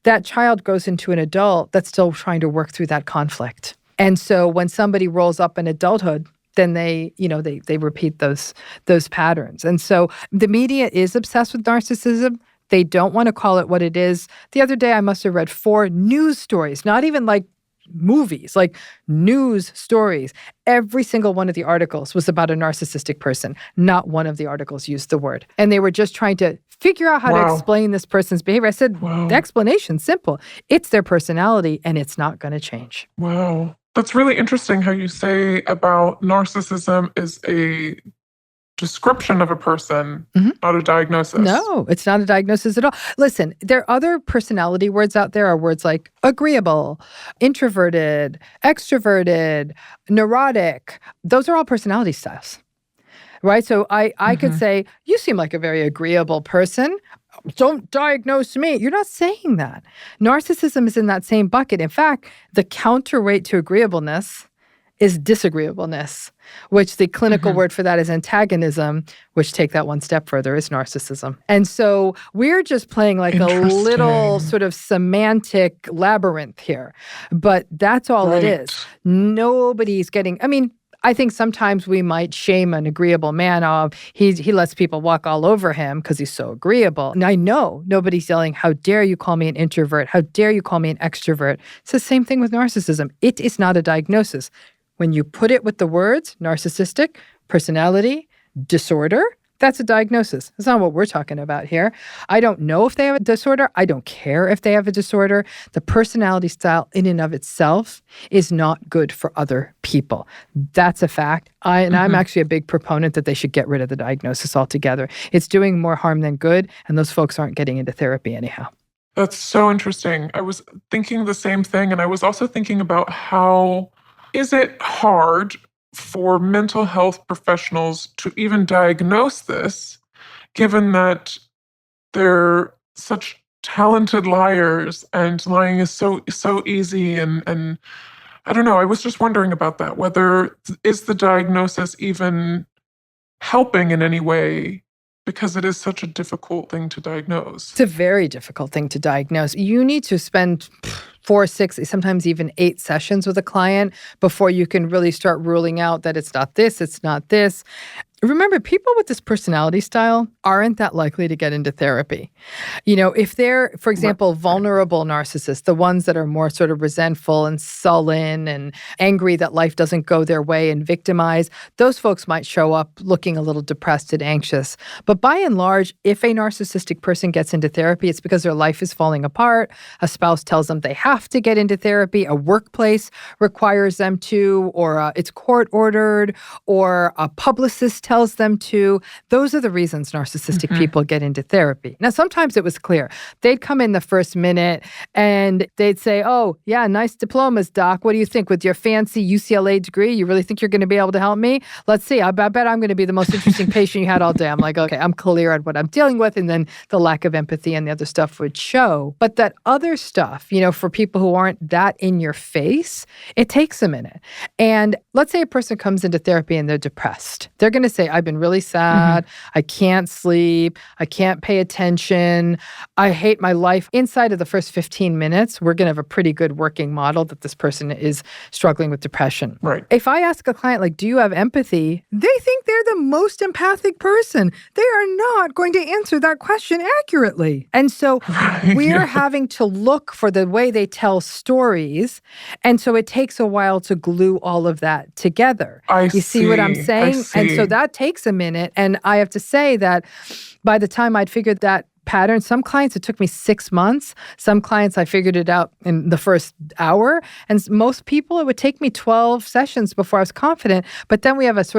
that child goes into an adult that's still trying to work through that conflict. And so when somebody rolls up in adulthood, then they repeat those patterns. And so the media is obsessed with narcissism. They don't want to call it what it is. The other day, I must have read 4 news stories, not even like movies, like news stories. Every single one of the articles was about a narcissistic person. Not one of the articles used the word. And they were just trying to figure out how to explain this person's behavior. I said, the explanation's simple. It's their personality, and it's not going to change. Wow. That's really interesting how you say about narcissism is a description of a person, not a diagnosis. No, it's not a diagnosis at all. Listen, there are other personality words out there, are words like agreeable, introverted, extroverted, neurotic. Those are all personality styles, right? So I could say, you seem like a very agreeable person. Don't diagnose me. You're not saying that. Narcissism is in that same bucket. In fact, the counterweight to agreeableness is disagreeableness, which the clinical word for that is antagonism, which, take that one step further, is narcissism. And so we're just playing like a little sort of semantic labyrinth here. But that's all it is. Nobody's getting, I think sometimes we might shame an agreeable man. He lets people walk all over him because he's so agreeable. And I know nobody's yelling, how dare you call me an introvert? How dare you call me an extrovert? It's the same thing with narcissism. It is not a diagnosis. When you put it with the words narcissistic, personality, disorder, that's a diagnosis. That's not what we're talking about here. I don't know if they have a disorder. I don't care if they have a disorder. The personality style in and of itself is not good for other people. That's a fact. I'm actually a big proponent that they should get rid of the diagnosis altogether. It's doing more harm than good, and those folks aren't getting into therapy anyhow. That's so interesting. I was thinking the same thing, and I was also thinking about how is it hard for mental health professionals to even diagnose this, given that they're such talented liars and lying is so easy and I don't know, I was just wondering about that, whether is the diagnosis even helping in any way because it is such a difficult thing to diagnose. It's a very difficult thing to diagnose. You need to spend 4, 6, sometimes even 8 sessions with a client before you can really start ruling out that it's not this, it's not this. Remember, people with this personality style aren't that likely to get into therapy. If they're, for example, vulnerable narcissists, the ones that are more sort of resentful and sullen and angry that life doesn't go their way and victimized, those folks might show up looking a little depressed and anxious. But by and large, if a narcissistic person gets into therapy, it's because their life is falling apart. A spouse tells them they have to get into therapy. A workplace requires them to, or it's court-ordered, or a publicist tells them to. Those are the reasons narcissistic people get into therapy. Now, sometimes it was clear. They'd come in the first minute and they'd say, "Oh, yeah, nice diplomas, doc. What do you think with your fancy UCLA degree? You really think you're going to be able to help me? Let's see. I bet I'm going to be the most interesting patient you had all day." I'm like, okay, I'm clear on what I'm dealing with. And then the lack of empathy and the other stuff would show. But that other stuff, for people who aren't that in your face, it takes a minute. And let's say a person comes into therapy and they're depressed. They're going to say, "I've been really sad. I can't sleep. I can't pay attention. I hate my life." Inside of the first 15 minutes, we're going to have a pretty good working model that this person is struggling with depression. Right. If I ask a client, like, "Do you have empathy?" they think they're the most empathic person. They are not going to answer that question accurately. And so we're having to look for the way they tell stories. And so it takes a while to glue all of that together. You see what I'm saying? And so that takes a minute. And I have to say that by the time I'd figured that pattern, some clients, it took me 6 months. Some clients, I figured it out in the first hour. And most people, it would take me 12 sessions before I was confident. But then we have this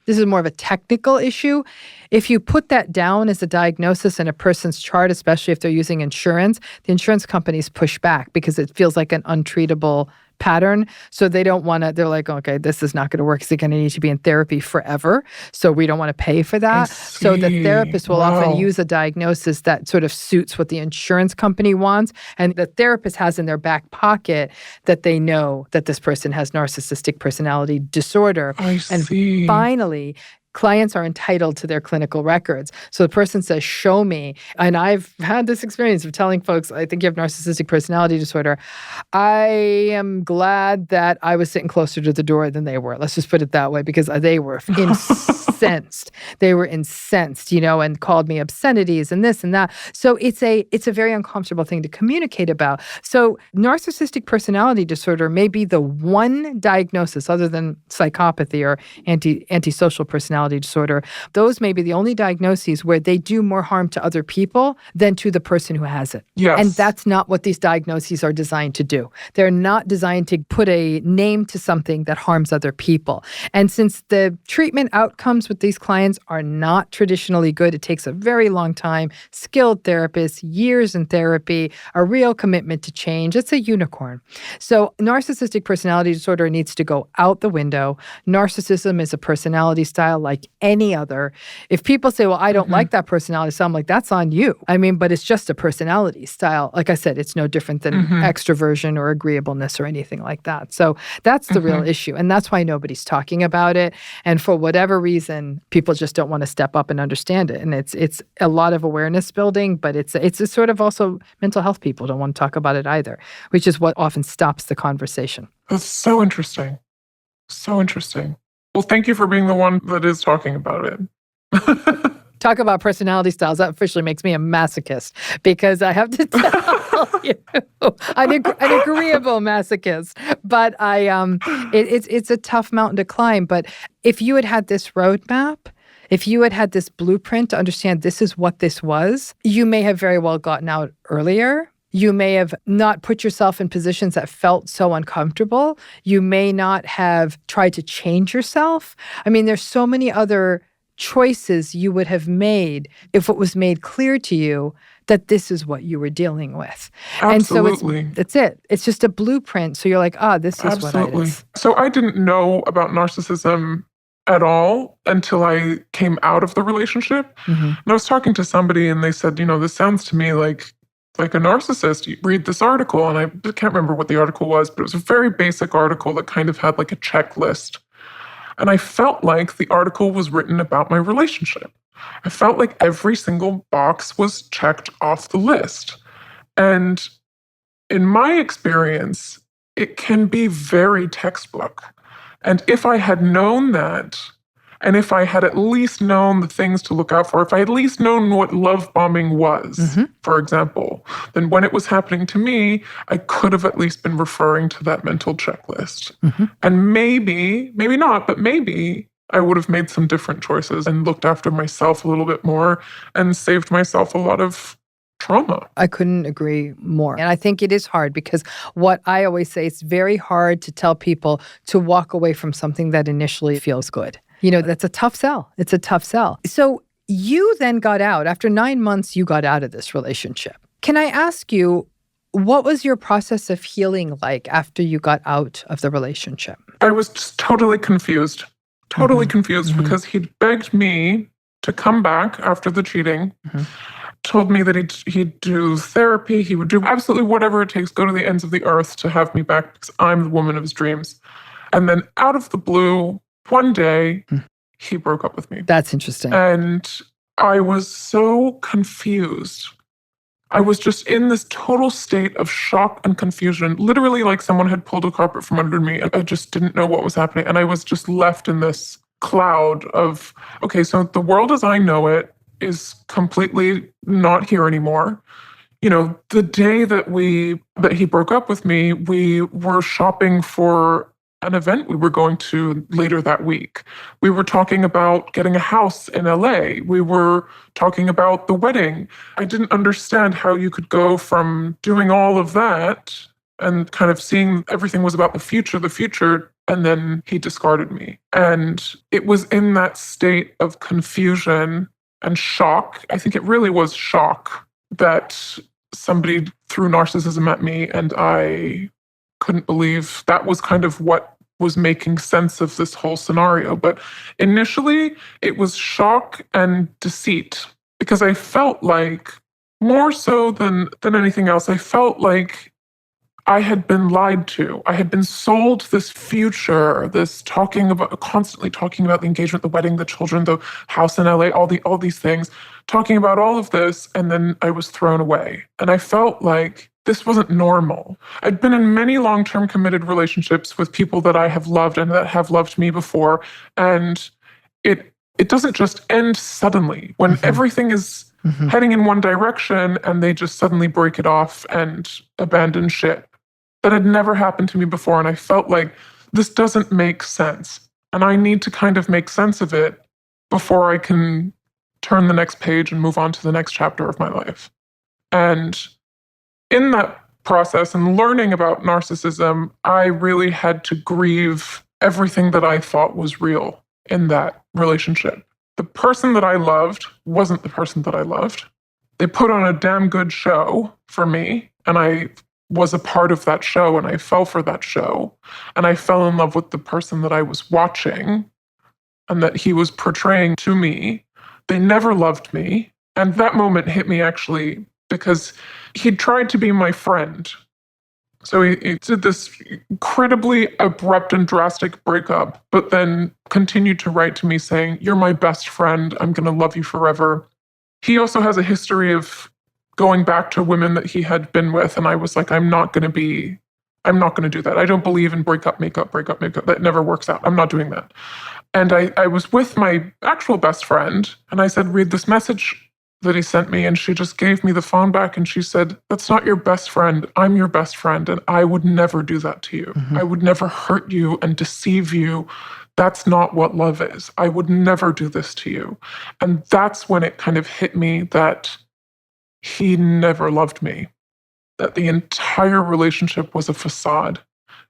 is more of a technical issue. If you put that down as a diagnosis in a person's chart, especially if they're using insurance, the insurance companies push back because it feels like an untreatable pattern. So they don't want to, they're like, okay, this is not going to work. They're going to need to be in therapy forever. So we don't want to pay for that. So the therapist will often use a diagnosis that sort of suits what the insurance company wants. And the therapist has in their back pocket that they know that this person has narcissistic personality disorder. Finally, clients are entitled to their clinical records. So the person says, "Show me." And I've had this experience of telling folks, "I think you have narcissistic personality disorder." I am glad that I was sitting closer to the door than they were. Let's just put it that way, because they were incensed. They were incensed, and called me obscenities and this and that. So it's a very uncomfortable thing to communicate about. So narcissistic personality disorder may be the one diagnosis other than psychopathy or antisocial personality disorder. Those may be the only diagnoses where they do more harm to other people than to the person who has it. Yes. And that's not what these diagnoses are designed to do. They're not designed to put a name to something that harms other people. And since the treatment outcomes with these clients are not traditionally good, it takes a very long time, skilled therapists, years in therapy, a real commitment to change. It's a unicorn. So narcissistic personality disorder needs to go out the window. Narcissism is a personality style like any other. If people say, "Well, I don't like that personality style," I'm like, that's on you. But it's just a personality style. Like I said, it's no different than extroversion or agreeableness or anything like that. So that's the real issue. And that's why nobody's talking about it. And for whatever reason, people just don't want to step up and understand it. And it's a lot of awareness building, but it's a sort of also mental health people don't want to talk about it either, which is what often stops the conversation. That's so interesting. So interesting. Well, thank you for being the one that is talking about it. Talk about personality styles. That officially makes me a masochist because I have to tell you, an agreeable masochist. But it's a tough mountain to climb. But if you had this roadmap, if you had this blueprint to understand this is what this was, you may have very well gotten out earlier. You may have not put yourself in positions that felt so uncomfortable. You may not have tried to change yourself. There's so many other choices you would have made if it was made clear to you that this is what you were dealing with. Absolutely. And so that's it. It's just a blueprint. So you're like, this is what it is. So I didn't know about narcissism at all until I came out of the relationship. And I was talking to somebody and they said, this sounds to me like a narcissist. You read this article, and I can't remember what the article was, but it was a very basic article that kind of had like a checklist. And I felt like the article was written about my relationship. I felt like every single box was checked off the list. And in my experience, it can be very textbook. And if I had known that, and if I had at least known the things to look out for, if I had at least known what love bombing was, for example, then when it was happening to me, I could have at least been referring to that mental checklist. And maybe not, but maybe I would have made some different choices and looked after myself a little bit more and saved myself a lot of trauma. I couldn't agree more. And I think it is hard because what I always say, it's very hard to tell people to walk away from something that initially feels good. That's a tough sell. It's a tough sell. So you then got out. After 9 months, you got out of this relationship. Can I ask you, what was your process of healing like after you got out of the relationship? I was just totally confused. Because he'd begged me to come back after the cheating. Told me that he'd do therapy, he would do absolutely whatever it takes, go to the ends of the earth to have me back because I'm the woman of his dreams. And then out of the blue, one day, he broke up with me. That's interesting. And I was so confused. I was just in this total state of shock and confusion, literally like someone had pulled a carpet from under me. I just didn't know what was happening. And I was just left in this cloud of, okay, so the world as I know it is completely not here anymore. The day that he broke up with me, we were shopping for an event we were going to later that week. We were talking about getting a house in LA. We were talking about the wedding. I didn't understand how you could go from doing all of that and kind of seeing everything was about the future, and then he discarded me. And it was in that state of confusion and shock. I think it really was shock that somebody threw narcissism at me, and I couldn't believe that was kind of what was making sense of this whole scenario. But initially, it was shock and deceit, because I felt like, more so than anything else, I felt like I had been lied to. I had been sold this future, this constantly talking about the engagement, the wedding, the children, the house in LA, all these things, talking about all of this, and then I was thrown away. And I felt like this wasn't normal. I'd been in many long-term committed relationships with people that I have loved and that have loved me before, and it doesn't just end suddenly when everything is heading in one direction and they just suddenly break it off and abandon ship. That had never happened to me before, and I felt like this doesn't make sense, and I need to kind of make sense of it before I can turn the next page and move on to the next chapter of my life. And in that process and learning about narcissism, I really had to grieve everything that I thought was real in that relationship. The person that I loved wasn't the person that I loved. They put on a damn good show for me, and I was a part of that show, and I fell for that show, and I fell in love with the person that I was watching and that he was portraying to me. They never loved me, and that moment hit me actually because he tried to be my friend. So he did this incredibly abrupt and drastic breakup, but then continued to write to me saying, "You're my best friend, I'm going to love you forever." He also has a history of going back to women that he had been with. And I was like, I'm not going to do that. I don't believe in break up, make up. That never works out. I'm not doing that. And I was with my actual best friend, and I said, read this message that he sent me. And she just gave me the phone back and she said, that's not your best friend. I'm your best friend. And I would never do that to you. I would never hurt you and deceive you. That's not what love is. I would never do this to you. And that's when it kind of hit me that he never loved me, that the entire relationship was a facade.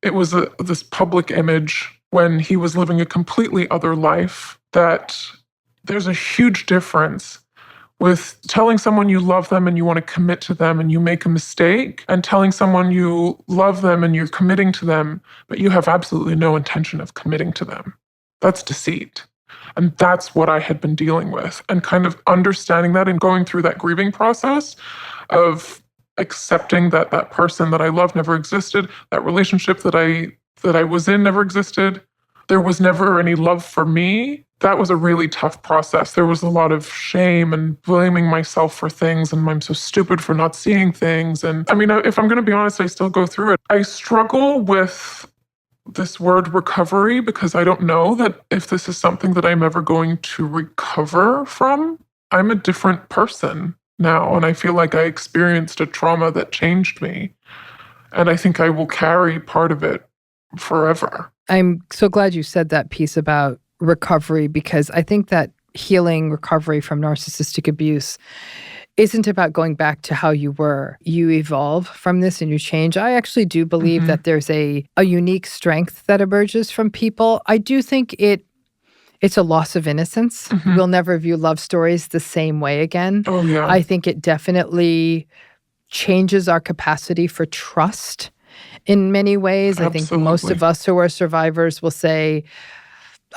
It was this public image when he was living a completely other life, that there's a huge difference with telling someone you love them and you want to commit to them and you make a mistake, and telling someone you love them and you're committing to them, but you have absolutely no intention of committing to them. That's deceit. And that's what I had been dealing with, and kind of understanding that and going through that grieving process of accepting that that person that I love never existed, that relationship that I was in never existed. There was never any love for me. That was a really tough process. There was a lot of shame and blaming myself for things, and I'm so stupid for not seeing things. And I mean, if I'm going to be honest, I still go through it. I struggle with this word recovery because I don't know that if this is something that I'm ever going to recover from. I'm a different person now, and I feel like I experienced a trauma that changed me. And I think I will carry part of it forever. I'm so glad you said that piece about recovery, because I think that healing, recovery from narcissistic abuse isn't about going back to how you were. You evolve from this and you change. I actually do believe that there's a unique strength that emerges from people. I do think it's a loss of innocence. We'll never view love stories the same way again. Oh, yeah. I think it definitely changes our capacity for trust in many ways. Absolutely. I think most of us who are survivors will say,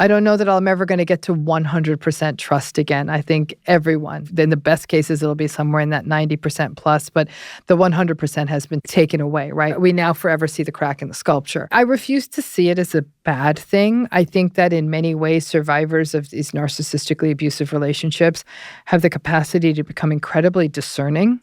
I don't know that I'm ever going to get to 100% trust again. I think everyone, in the best cases, it'll be somewhere in that 90% plus, but the 100% has been taken away, right? We now forever see the crack in the sculpture. I refuse to see it as a bad thing. I think that in many ways, survivors of these narcissistically abusive relationships have the capacity to become incredibly discerning.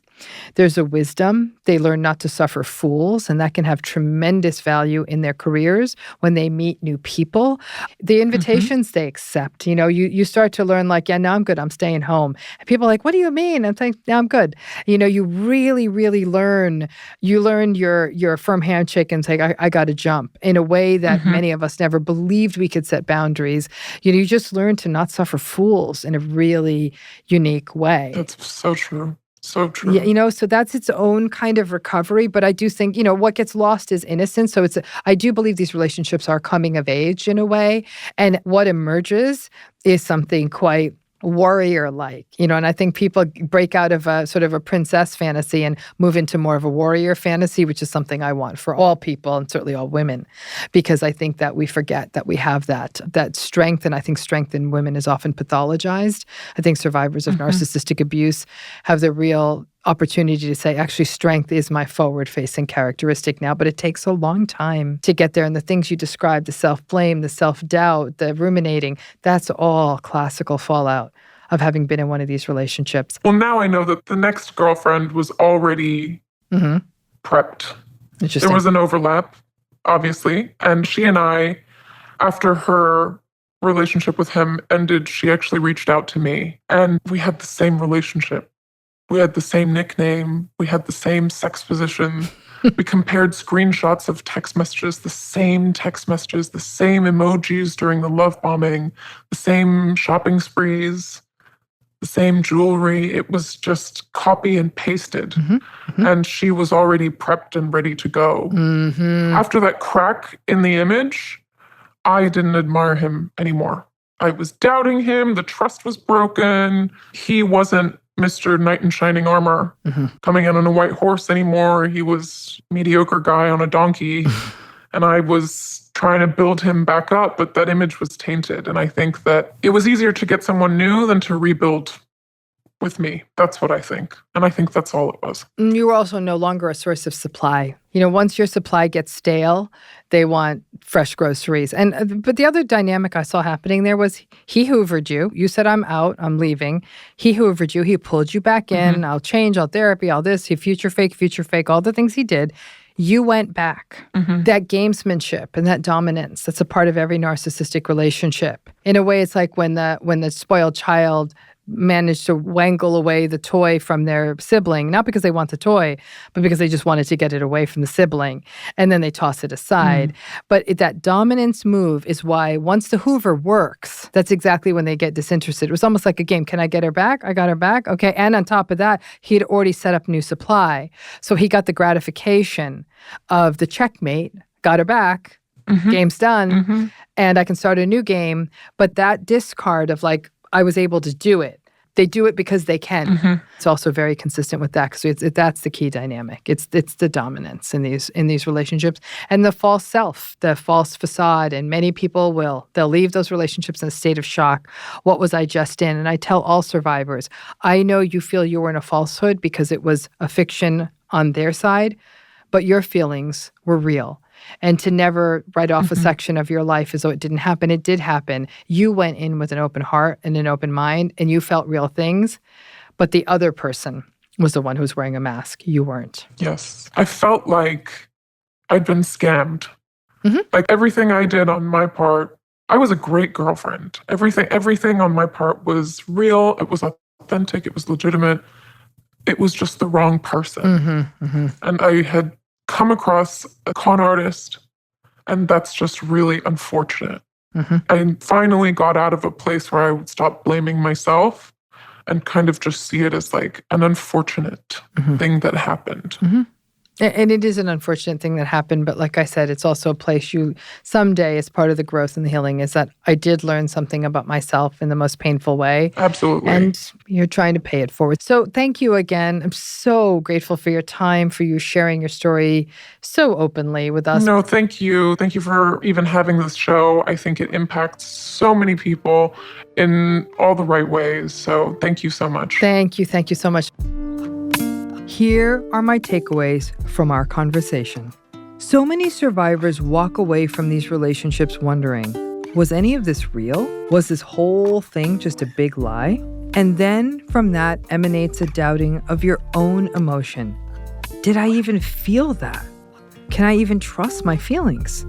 There's a wisdom. They learn not to suffer fools, and that can have tremendous value in their careers when they meet new people. The invitations they accept, you start to learn like, yeah, no, I'm good. I'm staying home. And people are like, what do you mean? I'm saying, no, I'm good. You really, really learn. You learn your firm handshake and say, I got to jump in a way that many of us never believed we could set boundaries. You just learn to not suffer fools in a really unique way. That's so true. So true. Yeah, so that's its own kind of recovery. But I do think, what gets lost is innocence. So I do believe these relationships are coming of age in a way. And what emerges is something quite warrior-like, and I think people break out of a sort of a princess fantasy and move into more of a warrior fantasy, which is something I want for all people and certainly all women, because I think that we forget that we have that strength, and I think strength in women is often pathologized. I think survivors of narcissistic abuse have the real opportunity to say, actually, strength is my forward-facing characteristic now, but it takes a long time to get there. And the things you described, the self-blame, the self-doubt, the ruminating, that's all classical fallout of having been in one of these relationships. Well, now I know that the next girlfriend was already prepped. Interesting. There was an overlap, obviously. And she and I, after her relationship with him ended, she actually reached out to me. And we had the same relationship. We had the same nickname. We had the same sex position. We compared screenshots of text messages, the same emojis during the love bombing, the same shopping sprees, the same jewelry. It was just copy and pasted. And she was already prepped and ready to go. After that crack in the image, I didn't admire him anymore. I was doubting him. The trust was broken. He wasn't Mr. Knight in Shining Armor coming in on a white horse anymore. He was a mediocre guy on a donkey. And I was trying to build him back up, but that image was tainted. And I think that it was easier to get someone new than to rebuild with me. That's what I think. And I think that's all it was. You were also no longer a source of supply. Once your supply gets stale, they want fresh groceries. But the other dynamic I saw happening there was he hoovered you. You said, I'm out, I'm leaving. He hoovered you. He pulled you back in. I'll change, I'll therapy, all this. He future fake, all the things he did. You went back. That gamesmanship and that dominance, that's a part of every narcissistic relationship. In a way, it's like when the spoiled child managed to wangle away the toy from their sibling, not because they want the toy, but because they just wanted to get it away from the sibling. And then they toss it aside. But that dominance move is why once the Hoover works, that's exactly when they get disinterested. It was almost like a game. Can I get her back? I got her back. Okay. And on top of that, he had already set up new supply. So he got the gratification of the checkmate, got her back, game's done, and I can start a new game. But that discard of like, I was able to do it, They do it because they can. Mm-hmm. It's also very consistent with that because that's the key dynamic. It's the dominance in these relationships and the false self, the false facade. And many people they'll leave those relationships in a state of shock. What was I just in? And I tell all survivors, I know you feel you were in a falsehood because it was a fiction on their side, but your feelings were real. And to never write off a section of your life as though it didn't happen. It did happen. You went in with an open heart and an open mind, and you felt real things. But the other person was the one who was wearing a mask. You weren't. Yes. I felt like I'd been scammed. Mm-hmm. Like everything I did on my part, I was a great girlfriend. Everything on my part was real. It was authentic. It was legitimate. It was just the wrong person. Mm-hmm. Mm-hmm. And I had come across a con artist, and that's just really unfortunate. Mm-hmm. I finally got out of a place where I would stop blaming myself and kind of just see it as like an unfortunate thing that happened. Mm-hmm. And it is an unfortunate thing that happened, but like I said, it's also a place someday, as part of the growth and the healing, is that I did learn something about myself in the most painful way. Absolutely. And you're trying to pay it forward. So thank you again. I'm so grateful for your time, for you sharing your story so openly with us. No, thank you. Thank you for even having this show. I think it impacts so many people in all the right ways. So thank you so much. Thank you. Thank you so much. Here are my takeaways from our conversation. So many survivors walk away from these relationships wondering, was any of this real? Was this whole thing just a big lie? And then from that emanates a doubting of your own emotion. Did I even feel that? Can I even trust my feelings?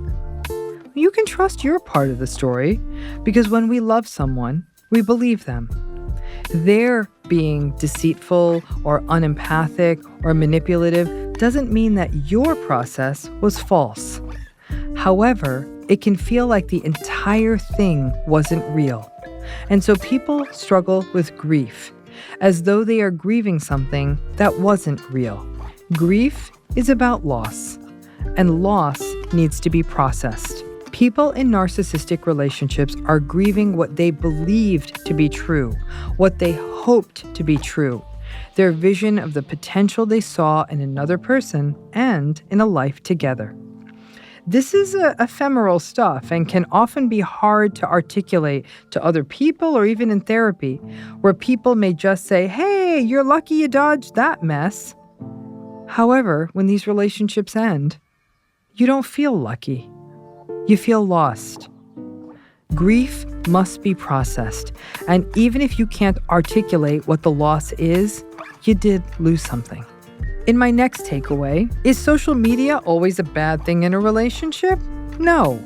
You can trust your part of the story because when we love someone, we believe them. Their being deceitful or unempathic or manipulative doesn't mean that your process was false. However, it can feel like the entire thing wasn't real. And so people struggle with grief, as though they are grieving something that wasn't real. Grief is about loss, and loss needs to be processed. People in narcissistic relationships are grieving what they believed to be true, what they hoped to be true, their vision of the potential they saw in another person and in a life together. This is ephemeral stuff and can often be hard to articulate to other people or even in therapy, where people may just say, "Hey, you're lucky you dodged that mess." However, when these relationships end, you don't feel lucky. You feel lost. Grief must be processed, and even if you can't articulate what the loss is, you did lose something. In my next takeaway, is social media always a bad thing in a relationship? No.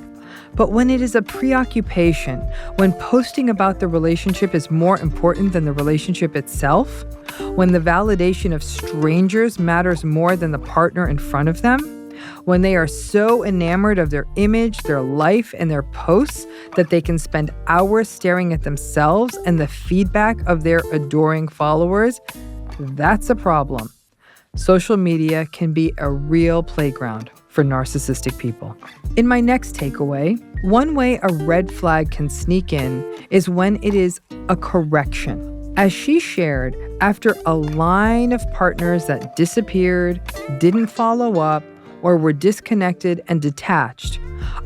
But when it is a preoccupation, when posting about the relationship is more important than the relationship itself, when the validation of strangers matters more than the partner in front of them, when they are so enamored of their image, their life, and their posts that they can spend hours staring at themselves and the feedback of their adoring followers, that's a problem. Social media can be a real playground for narcissistic people. In my next takeaway, one way a red flag can sneak in is when it is a correction. As she shared, after a line of partners that disappeared, didn't follow up, or were disconnected and detached,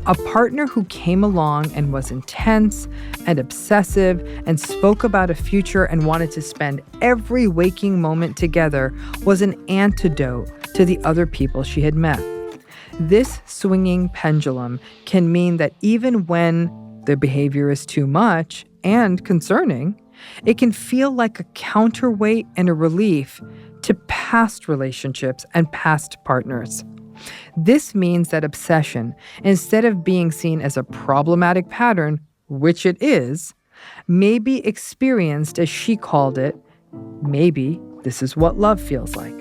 a partner who came along and was intense and obsessive and spoke about a future and wanted to spend every waking moment together was an antidote to the other people she had met. This swinging pendulum can mean that even when the behavior is too much and concerning, it can feel like a counterweight and a relief to past relationships and past partners. This means that obsession, instead of being seen as a problematic pattern, which it is, may be experienced, as she called it, maybe this is what love feels like.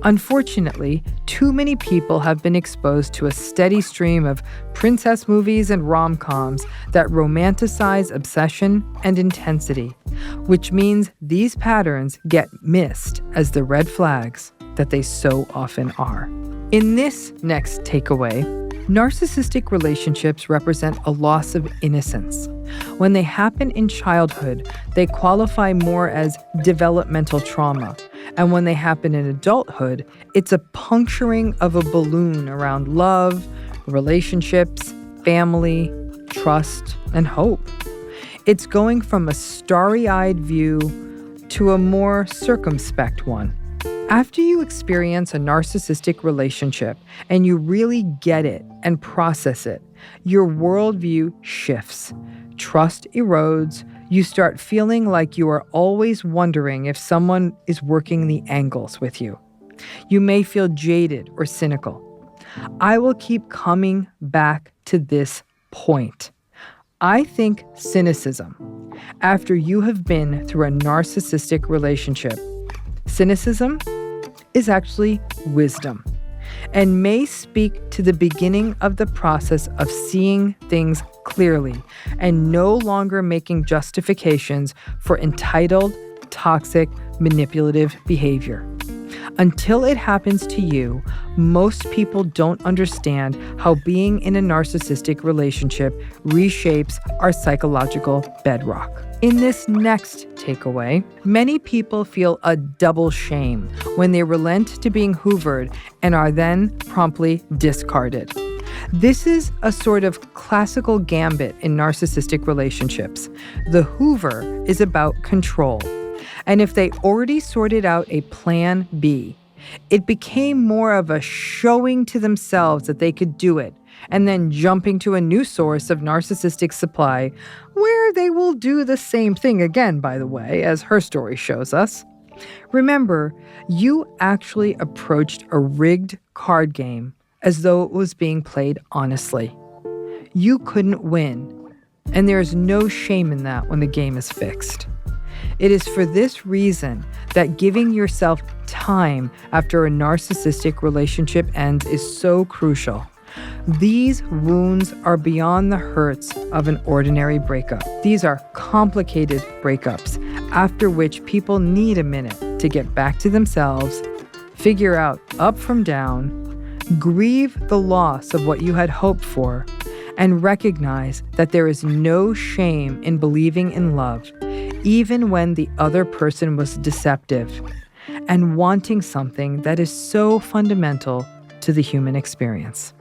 Unfortunately, too many people have been exposed to a steady stream of princess movies and rom-coms that romanticize obsession and intensity, which means these patterns get missed as the red flags that they so often are. In this next takeaway, Narcissistic relationships represent a loss of innocence. When they happen in childhood, they qualify more as developmental trauma. And when they happen in adulthood, it's a puncturing of a balloon around love, relationships, family, trust, and hope. It's going from a starry-eyed view to a more circumspect one. After you experience a narcissistic relationship and you really get it and process it, your worldview shifts. Trust erodes. You start feeling like you are always wondering if someone is working the angles with you. You may feel jaded or cynical. I will keep coming back to this point. I think cynicism, after you have been through a narcissistic relationship, cynicism is actually wisdom and may speak to the beginning of the process of seeing things clearly and no longer making justifications for entitled, toxic, manipulative behavior. Until it happens to you, most people don't understand how being in a narcissistic relationship reshapes our psychological bedrock. In this next takeaway, many people feel a double shame when they relent to being hoovered and are then promptly discarded. This is a sort of classical gambit in narcissistic relationships. The hoover is about control. And if they already sorted out a plan B, it became more of a showing to themselves that they could do it, and then jumping to a new source of narcissistic supply, where they will do the same thing again, by the way, as her story shows us. Remember, you actually approached a rigged card game as though it was being played honestly. You couldn't win, and there is no shame in that when the game is fixed. It is for this reason that giving yourself time after a narcissistic relationship ends is so crucial. These wounds are beyond the hurts of an ordinary breakup. These are complicated breakups, after which people need a minute to get back to themselves, figure out up from down, grieve the loss of what you had hoped for, and recognize that there is no shame in believing in love, even when the other person was deceptive, and wanting something that is so fundamental to the human experience.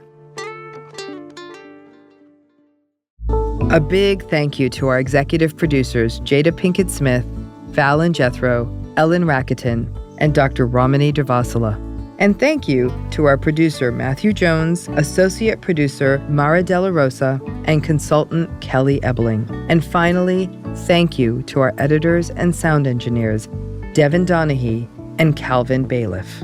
A big thank you to our executive producers, Jada Pinkett Smith, Fallon Jethroe, Ellen Rakieten, and Dr. Ramani Durvasula. And thank you to our producer, Matthew Jones, associate producer, Mara Della Rosa, and consultant, Kelly Ebeling. And finally, thank you to our editors and sound engineers, Devin Donaghy and Calvin Bailiff.